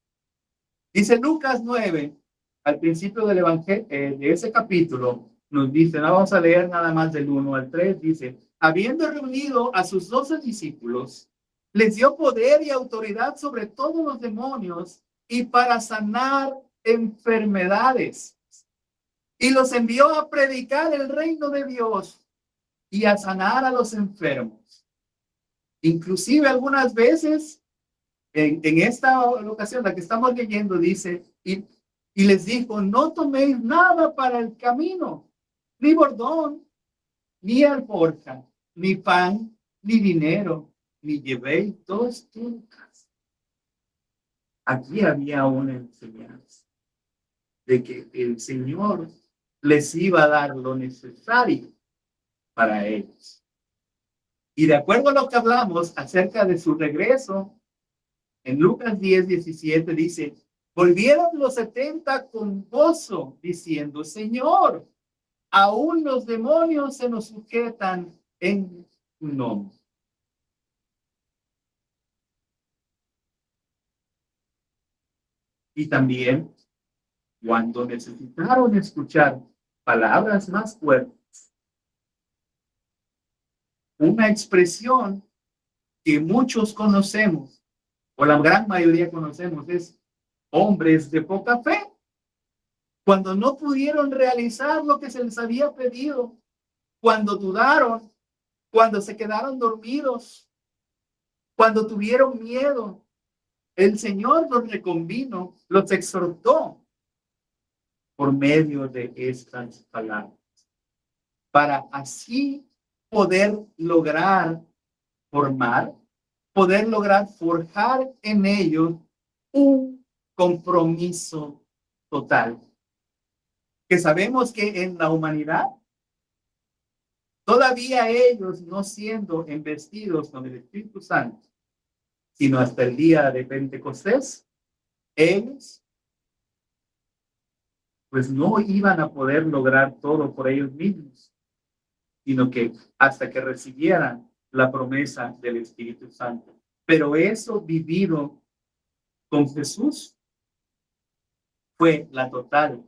Dice Lucas 9, al principio del evangelio, de ese capítulo, nos dice, no vamos a leer nada más del 1 al 3, dice, habiendo reunido a sus 12 discípulos, les dio poder y autoridad sobre todos los demonios y para sanar enfermedades. Y los envió a predicar el reino de Dios y a sanar a los enfermos. Inclusive algunas veces, en esta ocasión, la que estamos leyendo, dice, y les dijo, no toméis nada para el camino, ni bordón, ni alforja, ni pan, ni dinero, ni llevéis dos túnicas. Aquí había una enseñanza de que el Señor les iba a dar lo necesario para ellos. Y de acuerdo a lo que hablamos acerca de su regreso, en Lucas 10:17 dice, volvieron los 70 con gozo, diciendo, Señor, aún los demonios se nos sujetan en tu nombre. Y también, cuando necesitaron escuchar palabras más fuertes, una expresión que muchos conocemos, o la gran mayoría conocemos, es hombres de poca fe. Cuando no pudieron realizar lo que se les había pedido, cuando dudaron, cuando se quedaron dormidos, cuando tuvieron miedo, el Señor los reconvino, los exhortó por medio de estas palabras, para así poder lograr formar, poder lograr forjar en ellos un compromiso total. Que sabemos que en la humanidad, todavía ellos no siendo investidos con el Espíritu Santo, sino hasta el día de Pentecostés, ellos pues no iban a poder lograr todo por ellos mismos, sino que hasta que recibieran la promesa del Espíritu Santo. Pero eso vivido con Jesús fue la total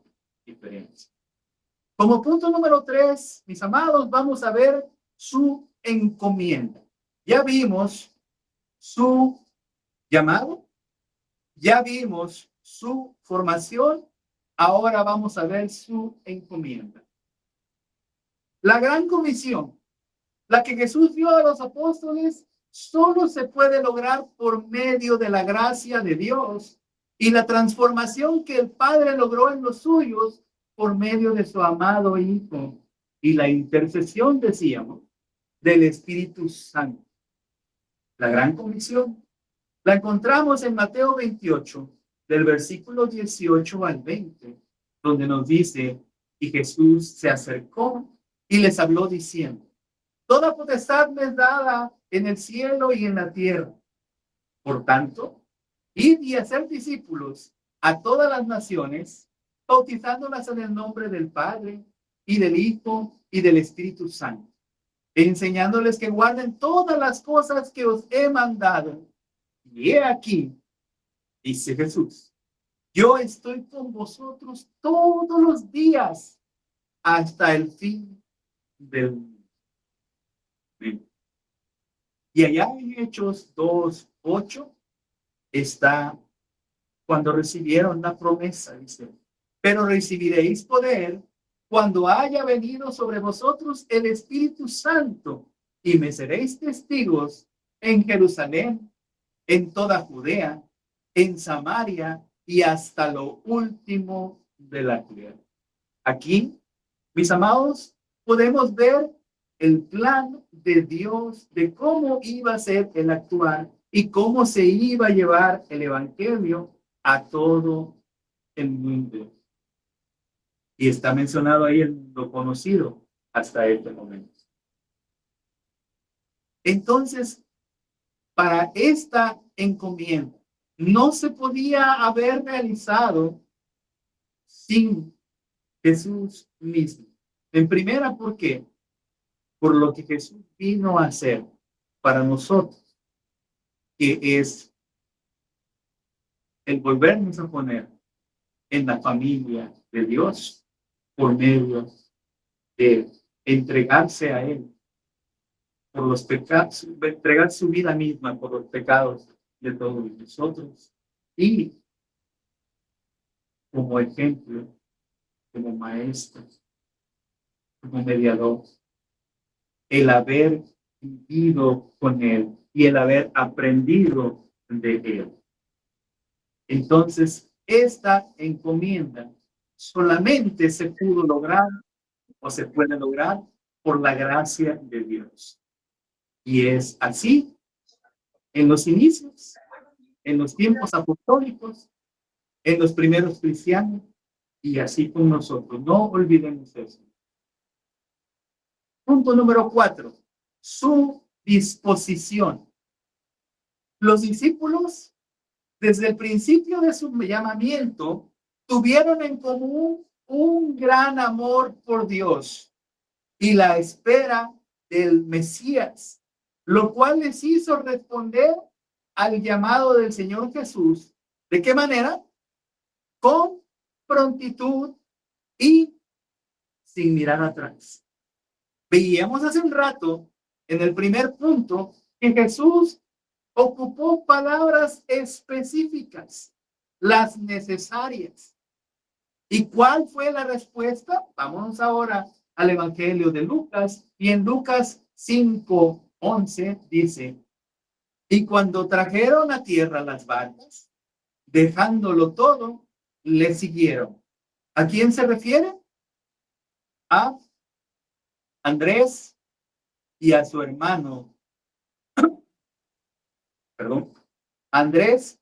diferencia. Como punto número 3, mis amados, vamos a ver su encomienda. Ya vimos su llamado, ya vimos su formación, ahora vamos a ver su encomienda. La gran comisión, la que Jesús dio a los apóstoles, solo se puede lograr por medio de la gracia de Dios y la transformación que el Padre logró en los suyos por medio de su amado Hijo y la intercesión, decíamos, del Espíritu Santo. La gran comisión la encontramos en Mateo 28, del versículo 18 al 20, donde nos dice, y Jesús se acercó y les habló diciendo, toda potestad me es dada en el cielo y en la tierra. Por tanto, id y hacer discípulos a todas las naciones, bautizándolas en el nombre del Padre y del Hijo y del Espíritu Santo, enseñándoles que guarden todas las cosas que os he mandado. Y he aquí, dice Jesús, yo estoy con vosotros todos los días hasta el fin del mundo. Y allá en Hechos 2:8 está cuando recibieron la promesa, dice, pero recibiréis poder cuando haya venido sobre vosotros el Espíritu Santo, y me seréis testigos en Jerusalén, en toda Judea, en Samaria y hasta lo último de la tierra. Aquí, mis amados, podemos ver el plan de Dios de cómo iba a ser el actuar y cómo se iba a llevar el evangelio a todo el mundo. Y está mencionado ahí en lo conocido hasta este momento. Entonces, para esta encomienda no se podía haber realizado sin Jesús mismo. En primera, ¿por qué? Por lo que Jesús vino a hacer para nosotros, que es el volvernos a poner en la familia de Dios por medio de entregarse a Él por los pecados, entregar su vida misma por los pecados de todos nosotros y como ejemplo, como maestro, como mediador, el haber vivido con Él y el haber aprendido de Él. Entonces, esta encomienda solamente se pudo lograr o se puede lograr por la gracia de Dios. Y es así en los inicios, en los tiempos apostólicos, en los primeros cristianos y así con nosotros. No olvidemos eso. Punto número 4. Su disposición. Los discípulos, desde el principio de su llamamiento, tuvieron en común un gran amor por Dios y la espera del Mesías, lo cual les hizo responder al llamado del Señor Jesús. ¿De qué manera? Con prontitud y sin mirar atrás. Veíamos hace un rato, en el primer punto, que Jesús ocupó palabras específicas, las necesarias. ¿Y cuál fue la respuesta? Vamos ahora al Evangelio de Lucas, y en Lucas 5:11 dice, y cuando trajeron a tierra las barcas, dejándolo todo, le siguieron. ¿A quién se refiere? A Andrés y a su hermano. Perdón. Andrés.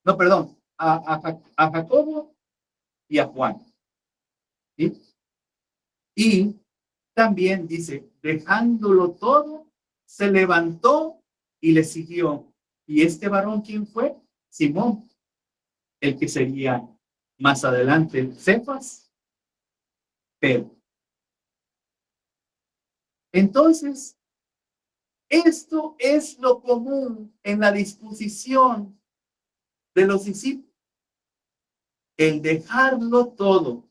No, perdón. A Jacobo y a Juan. ¿Sí? Y también dice, dejándolo todo, se levantó y le siguió. ¿Y este varón quién fue? Simón, el que sería más adelante Cefas, Pedro. Entonces, esto es lo común en la disposición de los discípulos. El dejarlo todo,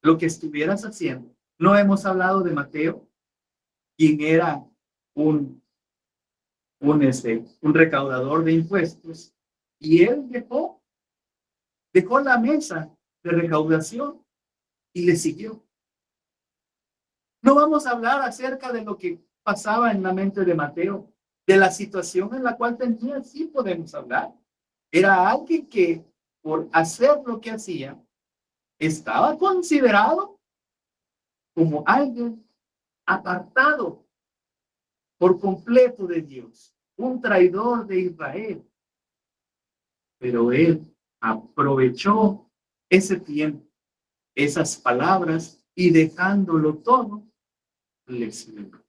lo que estuvieras haciendo. No hemos hablado de Mateo, quien era un recaudador de impuestos, y él dejó la mesa de recaudación y le siguió. No vamos a hablar acerca de lo que pasaba en la mente de Mateo, de la situación en la cual tenía, sí podemos hablar. Era alguien que por hacer lo que hacía, estaba considerado como alguien apartado por completo de Dios, un traidor de Israel. Pero él aprovechó ese tiempo, esas palabras, y dejándolo todo, le siguió.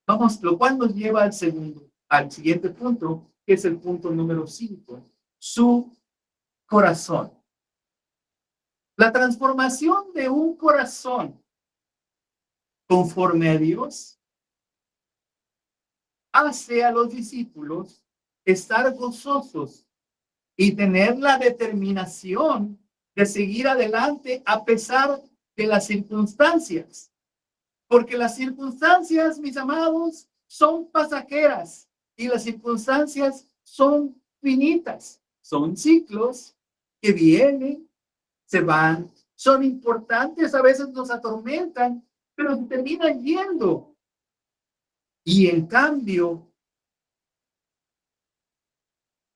Vamos, lo cual nos lleva al siguiente punto, que es el punto número 5, su corazón. La transformación de un corazón conforme a Dios hace a los discípulos estar gozosos y tener la determinación de seguir adelante a pesar de las circunstancias. Porque las circunstancias, mis amados, son pasajeras y las circunstancias son finitas. Son ciclos que vienen, se van, son importantes, a veces nos atormentan, pero se terminan yendo. Y en cambio,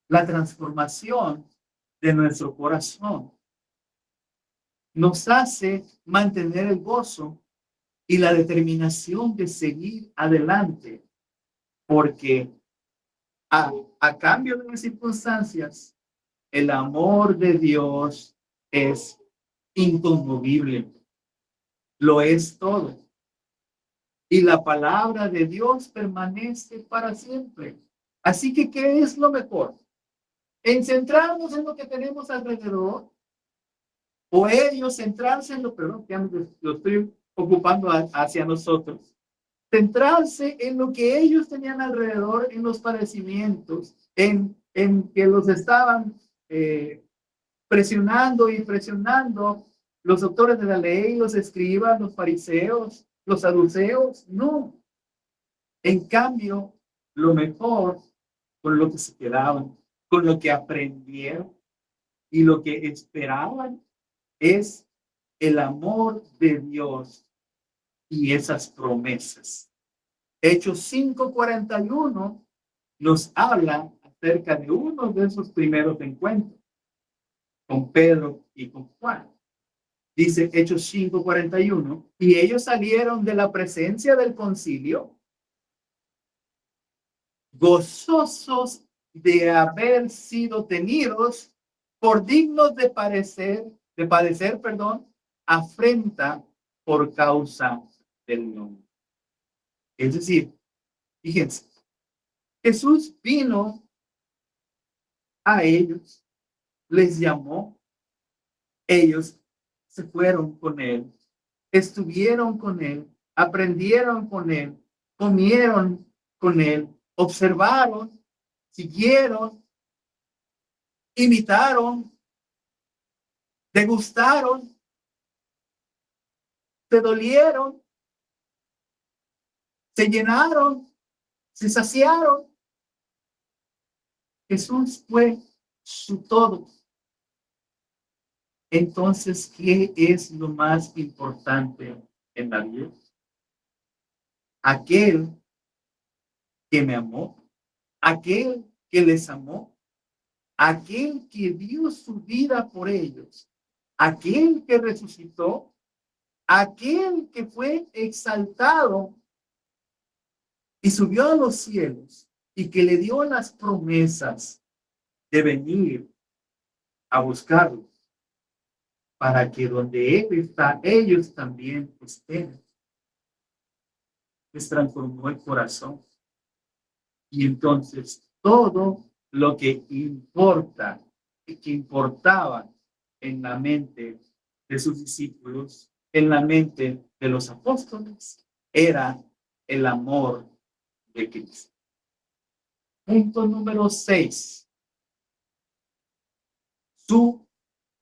la transformación de nuestro corazón nos hace mantener el gozo y la determinación de seguir adelante, porque a cambio de las circunstancias, el amor de Dios es inconmovible, lo es todo. Y la palabra de Dios permanece para siempre. Así que, ¿qué es lo mejor? ¿En centrarnos en lo que tenemos alrededor? ¿O ellos centrarse en lo, perdón, ya lo estoy ocupando hacia nosotros? Centrarse en lo que ellos tenían alrededor, en los padecimientos, en que los estaban presionando y presionando los doctores de la ley, los escribas, los fariseos, los saduceos. No. En cambio, lo mejor, con lo que se quedaban, con lo que aprendieron y lo que esperaban, es el amor de Dios y esas promesas. Hechos 5:41 nos habla acerca de uno de esos primeros encuentros con Pedro y con Juan. Dice Hechos 5:41, y ellos salieron de la presencia del concilio gozosos de haber sido tenidos por dignos de padecer, afrenta por causa del nombre. Es decir, fíjense, Jesús vino a ellos, les llamó, ellos se fueron con él, estuvieron con él, aprendieron con él, comieron con él, observaron, siguieron, imitaron, degustaron, se dolieron, se llenaron, se saciaron. Jesús fue su todo. Entonces, ¿qué es lo más importante en la vida? Aquel que me amó, aquel que les amó, aquel que dio su vida por ellos, aquel que resucitó, aquel que fue exaltado y subió a los cielos y que le dio las promesas de venir a buscarlos para que donde Él está, ellos también estén. Les transformó el corazón. Y entonces todo lo que importa y que importaba en la mente de sus discípulos, en la mente de los apóstoles, era el amor de Cristo. Punto número 6. Su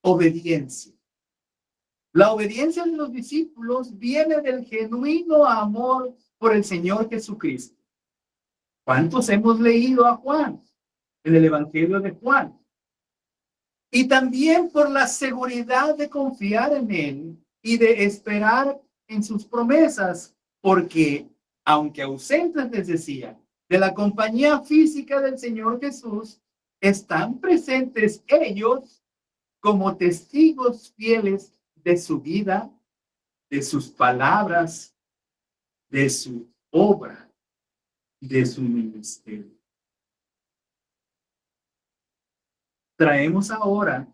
obediencia. La obediencia de los discípulos viene del genuino amor por el Señor Jesucristo. ¿Cuántos hemos leído a Juan en el Evangelio de Juan? Y también por la seguridad de confiar en Él y de esperar en sus promesas, porque aunque ausentes, les decía, de la compañía física del Señor Jesús, están presentes ellos como testigos fieles de su vida, de sus palabras, de su obra, de su ministerio. Traemos ahora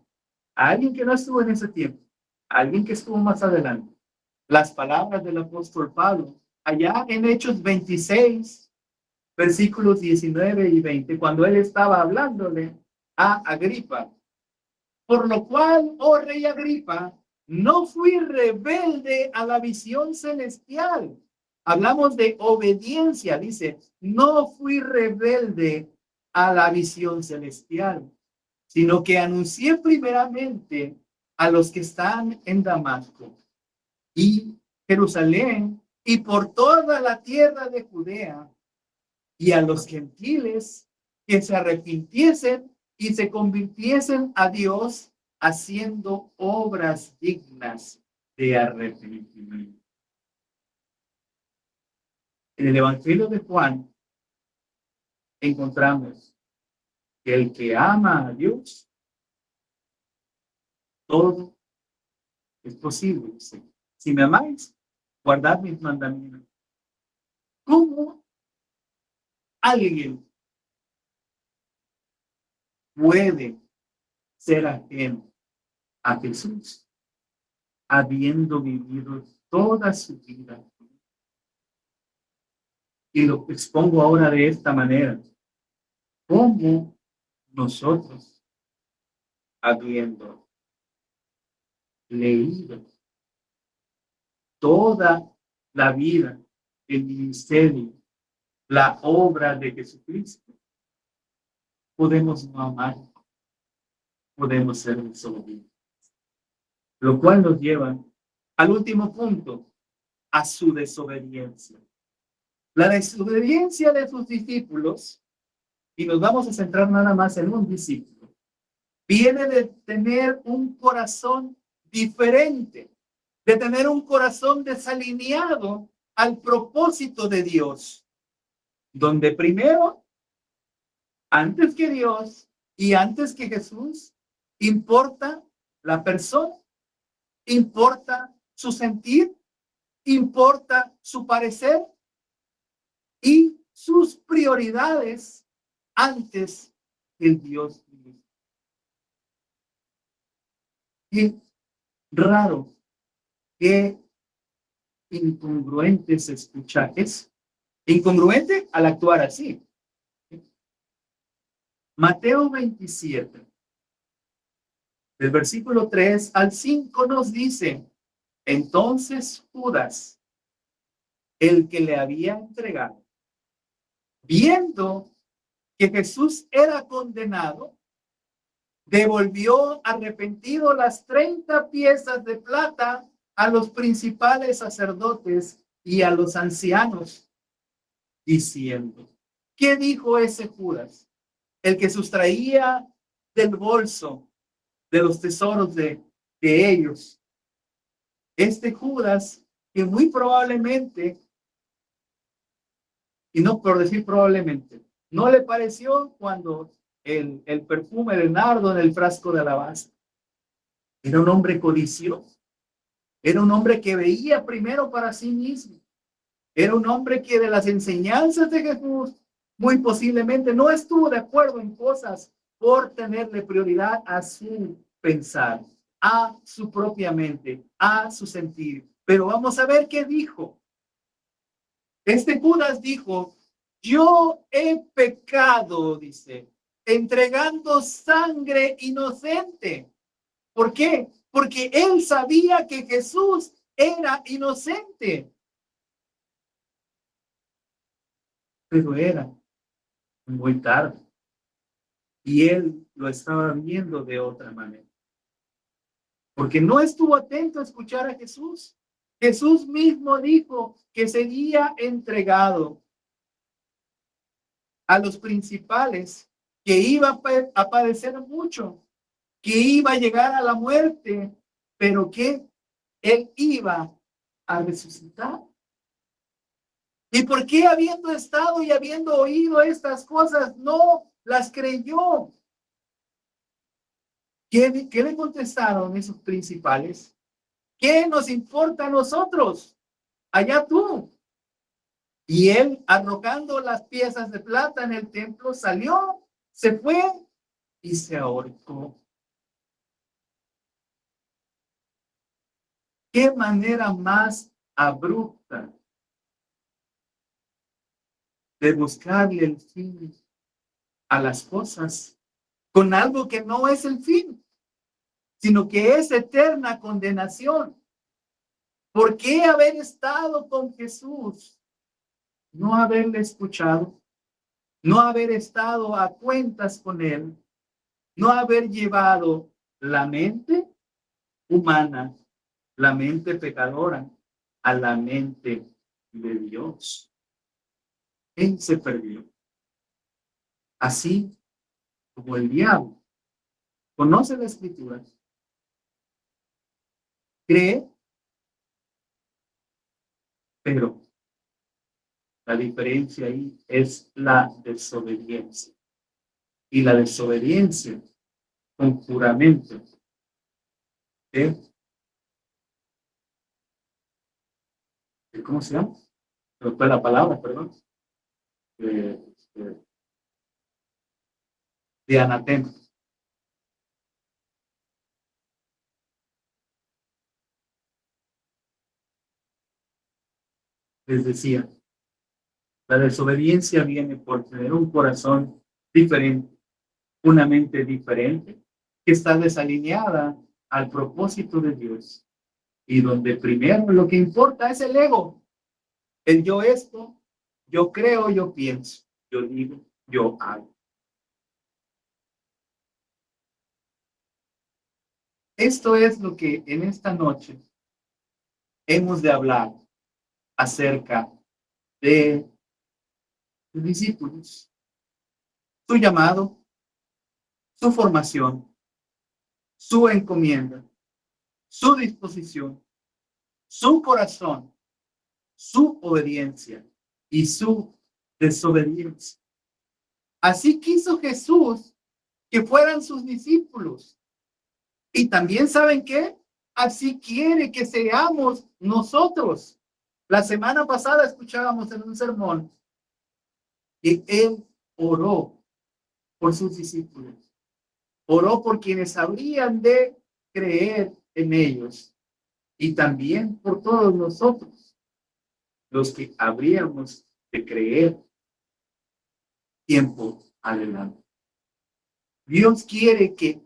a alguien que no estuvo en ese tiempo, a alguien que estuvo más adelante, las palabras del apóstol Pablo, allá en Hechos 26, versículos 19 y 20, cuando él estaba hablándole a Agripa. Por lo cual, oh rey Agripa, no fui rebelde a la visión celestial. Hablamos de obediencia, dice, no fui rebelde a la visión celestial, sino que anuncié primeramente a los que están en Damasco y Jerusalén y por toda la tierra de Judea y a los gentiles que se arrepintiesen y se convirtiesen a Dios haciendo obras dignas de arrepentimiento. En el Evangelio de Juan encontramos que el que ama a Dios, todo es posible. Dice, si me amáis, guardad mis mandamientos. ¿Cómo alguien puede ser ajeno a Jesús habiendo vivido toda su vida? Y lo expongo ahora de esta manera. ¿Cómo nosotros, habiendo leído toda la vida, el ministerio, la obra de Jesucristo, podemos no amar, podemos ser desobedientes? Lo cual nos lleva al último punto, a su desobediencia. La desobediencia de sus discípulos, y nos vamos a centrar nada más en un discípulo, viene de tener un corazón diferente, de tener un corazón desalineado al propósito de Dios, donde primero, antes que Dios y antes que Jesús, importa la persona, importa su sentir, importa su parecer y sus prioridades antes que el Dios mismo. Qué raro, qué incongruente se escucha eso. Incongruente al actuar así. Mateo 27, del versículo 3 al 5 nos dice, entonces Judas, el que le había entregado, viendo que Jesús era condenado, devolvió arrepentido las 30 piezas de plata a los principales sacerdotes y a los ancianos, diciendo, ¿qué dijo ese Judas? El que sustraía del bolso de los tesoros de ellos. Este Judas, que muy probablemente, y no por decir probablemente, no le pareció cuando el perfume de nardo en el frasco de alabastro. Era un hombre codicioso. Era un hombre que veía primero para sí mismo. Era un hombre que de las enseñanzas de Jesús muy posiblemente no estuvo de acuerdo en cosas por tenerle prioridad a su pensar, a su propia mente, a su sentir. Pero vamos a ver qué dijo. Este Judas dijo, yo he pecado, dice, entregando sangre inocente. ¿Por qué? Porque él sabía que Jesús era inocente. Pero era muy tarde. Y él lo estaba viendo de otra manera. Porque no estuvo atento a escuchar a Jesús. Jesús mismo dijo que sería entregado a los principales, que iba a padecer mucho, que iba a llegar a la muerte, pero que él iba a resucitar. ¿Y por qué habiendo estado y habiendo oído estas cosas no las creyó? ¿Qué le contestaron esos principales? ¿Qué nos importa a nosotros? Allá tú. Y él, arrojando las piezas de plata en el templo, salió, se fue y se ahorcó. ¿Qué manera más abrupta de buscarle el fin a las cosas con algo que no es el fin? sino que es eterna condenación. ¿Por qué haber estado con Jesús? No haberle escuchado, no haber estado a cuentas con él, no haber llevado la mente humana, la mente pecadora, a la mente de Dios. Él se perdió. Así como el diablo conoce la escritura, cree, pero la diferencia ahí es la desobediencia. Y la desobediencia con juramento ¿cómo se llama? No fue la palabra, perdón. De anatema. Les decía, la desobediencia viene por tener un corazón diferente, una mente diferente, que está desalineada al propósito de Dios. Y donde primero lo que importa es el ego. El yo esto, yo creo, yo pienso, yo digo, yo hago. Esto es lo que en esta noche hemos de hablar acerca de los discípulos, su llamado, su formación, su encomienda, su disposición, su corazón, su obediencia y su desobediencia. Así quiso Jesús que fueran sus discípulos. Y también, ¿saben qué? Así quiere que seamos nosotros. La semana pasada escuchábamos en un sermón que él oró por sus discípulos. Oró por quienes habrían de creer en ellos. Y también por todos nosotros, los que habríamos de creer tiempo adelante. Dios quiere que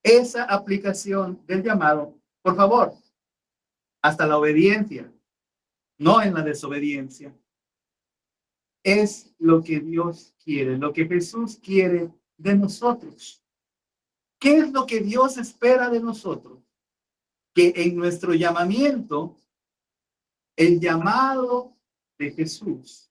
esa aplicación del llamado, por favor, hasta la obediencia, no en la desobediencia, es lo que Dios quiere, lo que Jesús quiere de nosotros. ¿Qué es lo que Dios espera de nosotros? Que en nuestro llamamiento, el llamado de Jesús,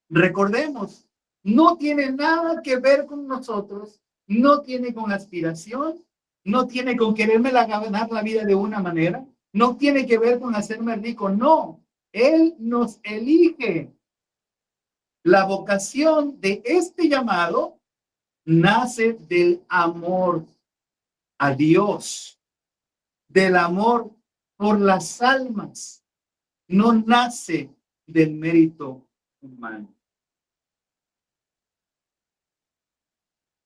recordemos, no tiene nada que ver con nosotros, no tiene con aspiración, no tiene con quererme ganar la vida de una manera, no tiene que ver con hacerme rico, no. Él nos elige. La vocación de este llamado nace del amor a Dios, del amor por las almas, no nace del mérito humano.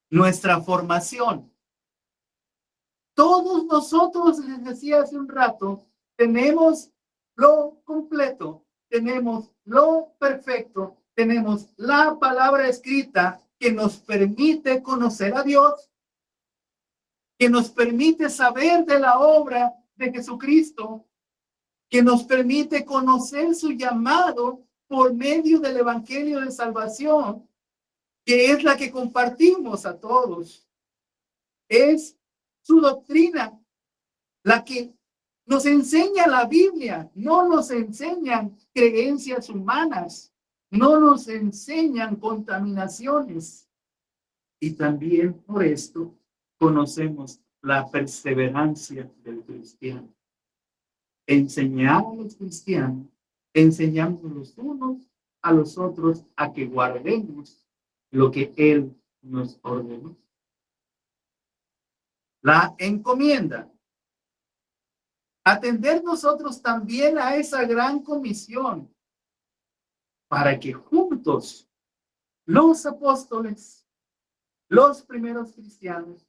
Nuestra formación. Todos nosotros, les decía hace un rato, tenemos lo completo, tenemos lo perfecto, tenemos la palabra escrita que nos permite conocer a Dios, que nos permite saber de la obra de Jesucristo, que nos permite conocer su llamado por medio del Evangelio de Salvación, que es la que compartimos a todos. Es su doctrina la que nos enseña la Biblia, no nos enseñan creencias humanas, no nos enseñan contaminaciones. Y también por esto conocemos la perseverancia del cristiano. Enseñar a los cristianos, enseñamos los unos a los otros a que guardemos lo que Él nos ordenó. La encomienda. Atender nosotros también a esa gran comisión para que juntos los apóstoles, los primeros cristianos,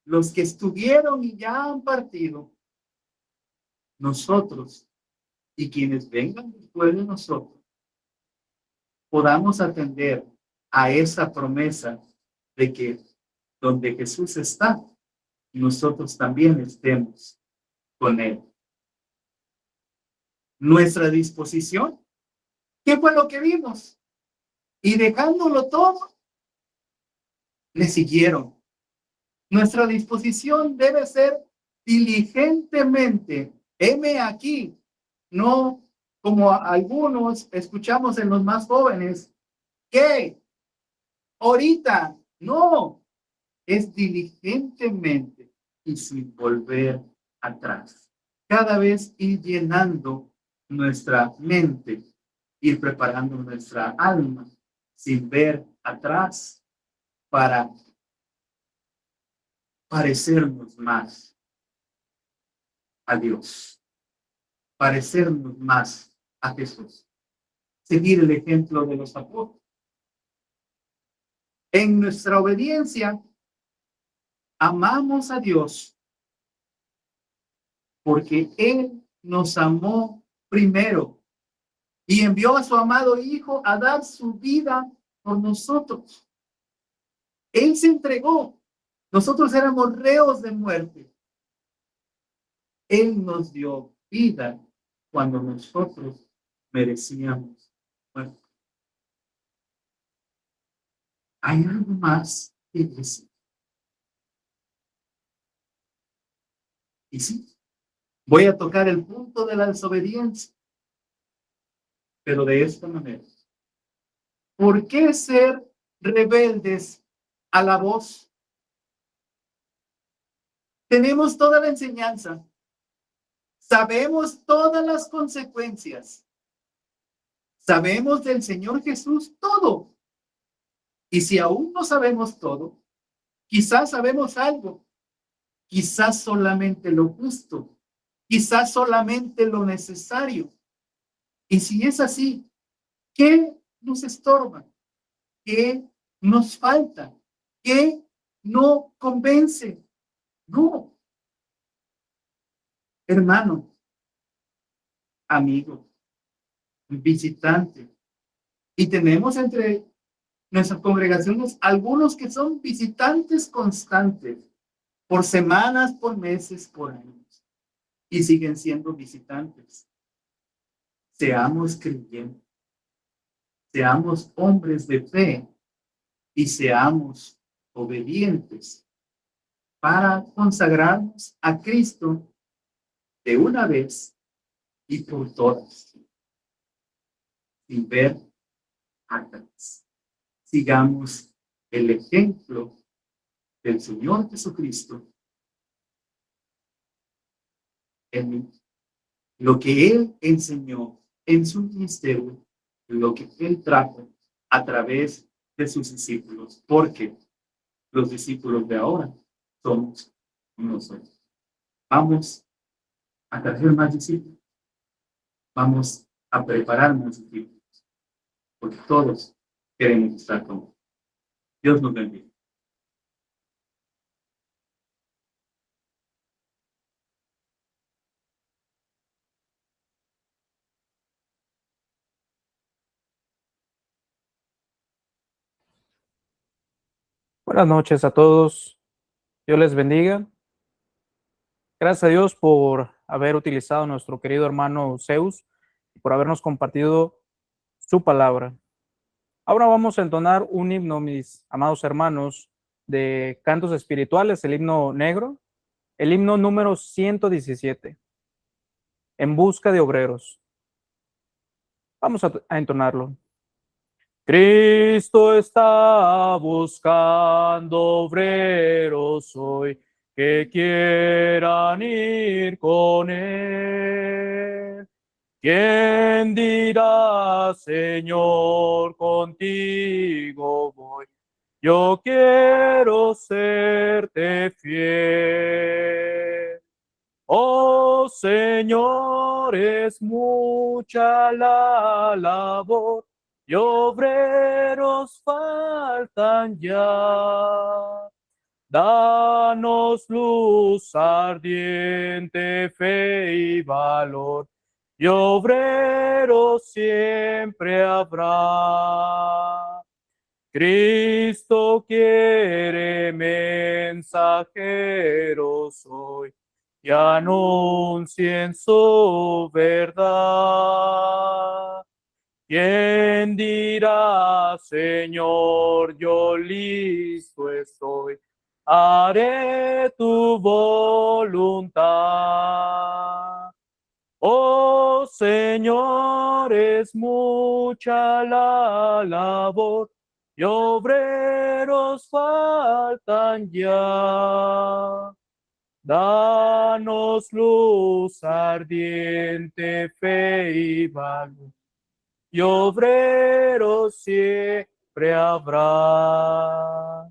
los que estuvieron y ya han partido, nosotros y quienes vengan después de nosotros, podamos atender a esa promesa de que donde Jesús está, nosotros también estemos con Él. Nuestra disposición, ¿qué fue lo que vimos? Y dejándolo todo, le siguieron. Nuestra disposición debe ser diligentemente. Heme aquí, no como algunos escuchamos en los más jóvenes, que ahorita, no, es diligentemente y sin volver atrás. Cada vez ir llenando nuestra mente, ir preparando nuestra alma sin ver atrás para parecernos más a Dios, parecernos más a Jesús, seguir el ejemplo de los apóstoles. En nuestra obediencia, amamos a Dios porque Él nos amó primero y envió a su amado Hijo a dar su vida por nosotros. Él se entregó. Nosotros éramos reos de muerte. Él nos dio vida cuando nosotros merecíamos muerte. ¿Hay algo más que decir? Y sí, voy a tocar el punto de la desobediencia, pero de esta manera. ¿Por qué ser rebeldes a la voz? Tenemos toda la enseñanza. Sabemos todas las consecuencias. Sabemos del Señor Jesús todo. Y si aún no sabemos todo, quizás sabemos algo. Quizás solamente lo justo. Quizás solamente lo necesario. Y si es así, ¿qué nos estorba? ¿Qué nos falta? ¿Qué no convence? No. Hermano, amigo, visitante. Y tenemos entre nuestras congregaciones algunos que son visitantes constantes, por semanas, por meses, por años, y siguen siendo visitantes. Seamos creyentes, seamos hombres de fe y seamos obedientes para consagrarnos a Cristo de una vez y por todas, sin ver atrás. Sigamos el ejemplo del Señor Jesucristo en lo que Él enseñó en su ministerio, lo que Él trajo a través de sus discípulos, porque los discípulos de ahora somos nosotros. Vamos a traer más discípulos, vamos a preparar más discípulos, porque todos queremos estar con Él. Dios nos bendiga. Buenas noches a todos. Dios les bendiga. Gracias a Dios por haber utilizado a nuestro querido hermano Zeus y por habernos compartido su palabra. Ahora vamos a entonar un himno, mis amados hermanos, de cantos espirituales, el himno negro, el himno número 117, En busca de obreros. Vamos a entonarlo. Cristo está buscando obreros hoy que quieran ir con Él. ¿Quién dirá, Señor, contigo voy? Yo quiero serte fiel. Oh Señor, es mucha la labor y obreros faltan ya. Danos luz ardiente, fe y valor, y obreros siempre habrá. Cristo quiere mensajeros hoy que anuncien su verdad. ¿Quién dirá, Señor, yo listo estoy? Haré tu voluntad. Oh Señor, es mucha la labor y obreros faltan ya. Danos luz ardiente, fe y valor, y obreros siempre habrá.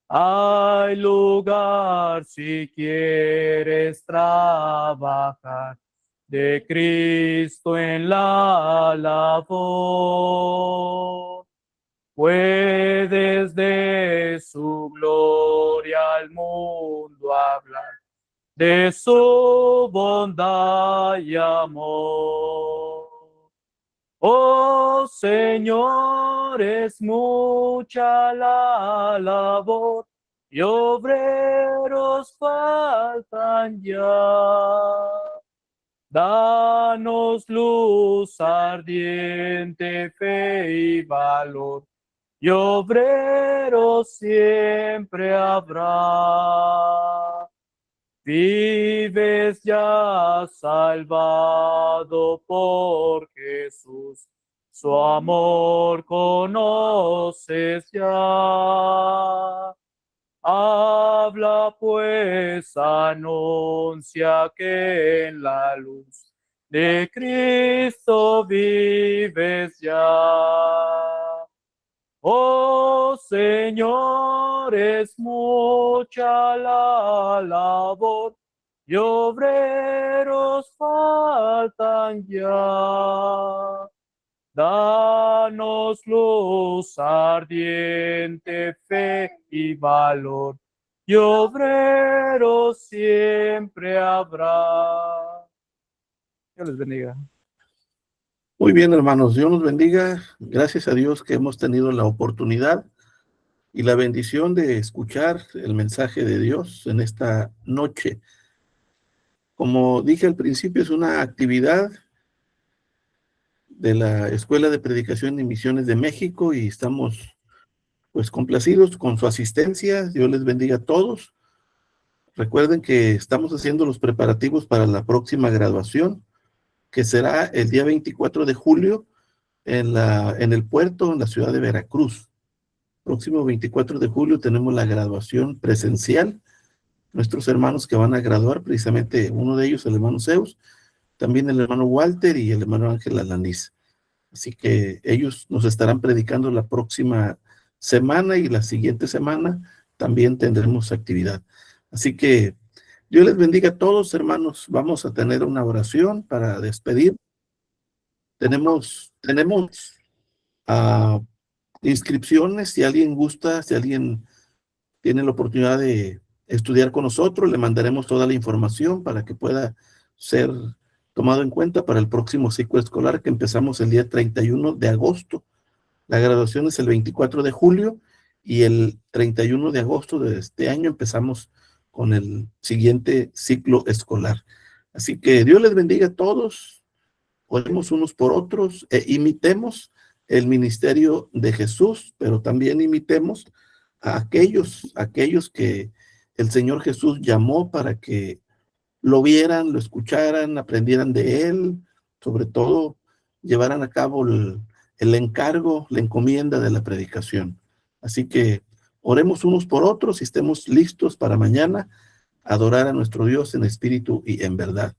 Hay lugar si quieres trabajar de Cristo en la labor. Puedes de su gloria al mundo hablar, de su bondad y amor. Oh Señor, es mucha la labor y obreros faltan ya. Danos luz ardiente, fe y valor, y obreros siempre habrá. Vives ya salvado por Jesús, su amor conoces ya. Habla pues, anuncia que en la luz de Cristo vives ya. Oh Señor, es mucha la labor y obreros faltan ya. Danos luz ardiente, fe y valor, y obreros siempre habrá. Dios les bendiga. Muy bien, hermanos, Dios nos bendiga. Gracias a Dios que hemos tenido la oportunidad y la bendición de escuchar el mensaje de Dios en esta noche. Como dije al principio, es una actividad de la Escuela de Predicación y Misiones de México y estamos pues complacidos con su asistencia. Dios les bendiga a todos. Recuerden que estamos haciendo los preparativos para la próxima graduación, que será el día 24 de julio en el puerto, en la ciudad de Veracruz. Próximo 24 de julio tenemos la graduación presencial. Nuestros hermanos que van a graduar, precisamente uno de ellos, el hermano Zeus, también el hermano Walter y el hermano Ángel Alanís. Así que ellos nos estarán predicando la próxima semana y la siguiente semana también tendremos actividad. Así que Dios les bendiga a todos, hermanos. Vamos a tener una oración para despedir. Tenemos inscripciones, si alguien gusta, si alguien tiene la oportunidad de estudiar con nosotros, le mandaremos toda la información para que pueda ser tomado en cuenta para el próximo ciclo escolar que empezamos el día 31 de agosto. La graduación es el 24 de julio y el 31 de agosto de este año empezamos con el siguiente ciclo escolar. Así que Dios les bendiga a todos, oremos unos por otros, imitemos el ministerio de Jesús, pero también imitemos a aquellos que el Señor Jesús llamó para que lo vieran, lo escucharan, aprendieran de él, sobre todo llevaran a cabo el encargo, la encomienda de la predicación. Así que oremos unos por otros y estemos listos para mañana adorar a nuestro Dios en espíritu y en verdad.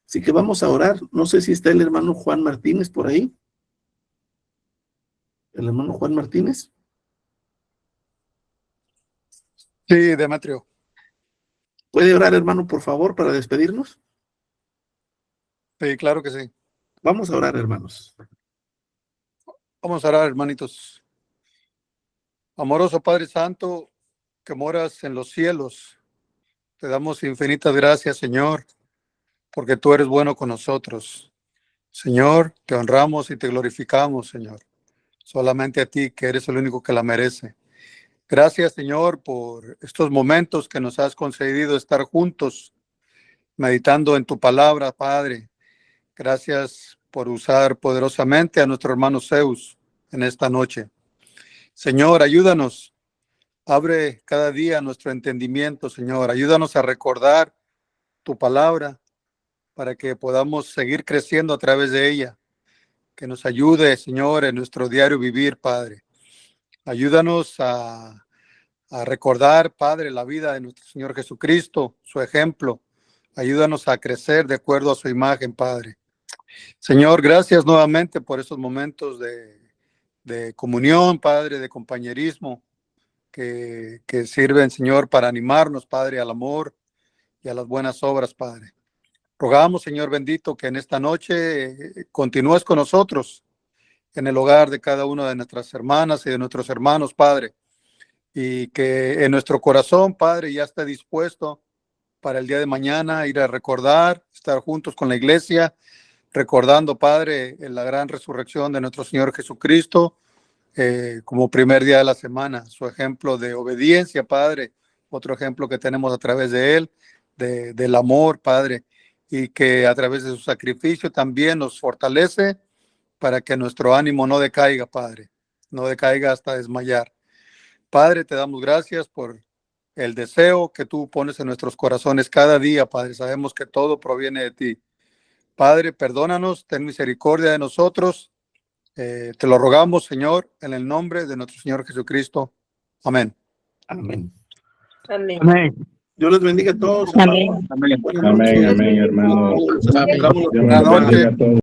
Así que vamos a orar. No sé si está el hermano Juan Martínez por ahí. ¿El hermano Juan Martínez? Sí, Demetrio. ¿Puede orar, hermano, por favor, para despedirnos? Sí, claro que sí. Vamos a orar, hermanos. Vamos a orar, hermanitos. Amoroso Padre Santo, que moras en los cielos, te damos infinitas gracias, Señor, porque tú eres bueno con nosotros. Señor, te honramos y te glorificamos, Señor. solamente a ti, que eres el único que la merece. Gracias, Señor, por estos momentos que nos has concedido estar juntos, meditando en tu palabra, Padre. Gracias por usar poderosamente a nuestro hermano Zeus en esta noche. Señor, ayúdanos. Abre cada día nuestro entendimiento, Señor. Ayúdanos a recordar tu palabra para que podamos seguir creciendo a través de ella. Que nos ayude, Señor, en nuestro diario vivir, Padre. Ayúdanos a recordar, Padre, la vida de nuestro Señor Jesucristo, su ejemplo. Ayúdanos a crecer de acuerdo a su imagen, Padre. Señor, gracias nuevamente por estos momentos de comunión, Padre, de compañerismo, que sirven, Señor, para animarnos, Padre, al amor y a las buenas obras, Padre. Rogamos, Señor bendito, que en esta noche continúes con nosotros en el hogar de cada una de nuestras hermanas y de nuestros hermanos, Padre, y que en nuestro corazón, Padre, ya esté dispuesto para el día de mañana ir a recordar, estar juntos con la iglesia, recordando, Padre, la gran resurrección de nuestro Señor Jesucristo como primer día de la semana, su ejemplo de obediencia, Padre, otro ejemplo que tenemos a través de él, del amor, Padre, y que a través de su sacrificio también nos fortalece para que nuestro ánimo no decaiga, Padre, no decaiga hasta desmayar. Padre, te damos gracias por el deseo que tú pones en nuestros corazones cada día, Padre. Sabemos que todo proviene de ti. Padre, perdónanos, ten misericordia de nosotros. Te lo rogamos, Señor, en el nombre de nuestro Señor Jesucristo. Amén. Amén. Amén. Dios les bendiga a todos. Amén. Buenas noches. Amén, hermano. Nos encontramos la Buenas próxima noches.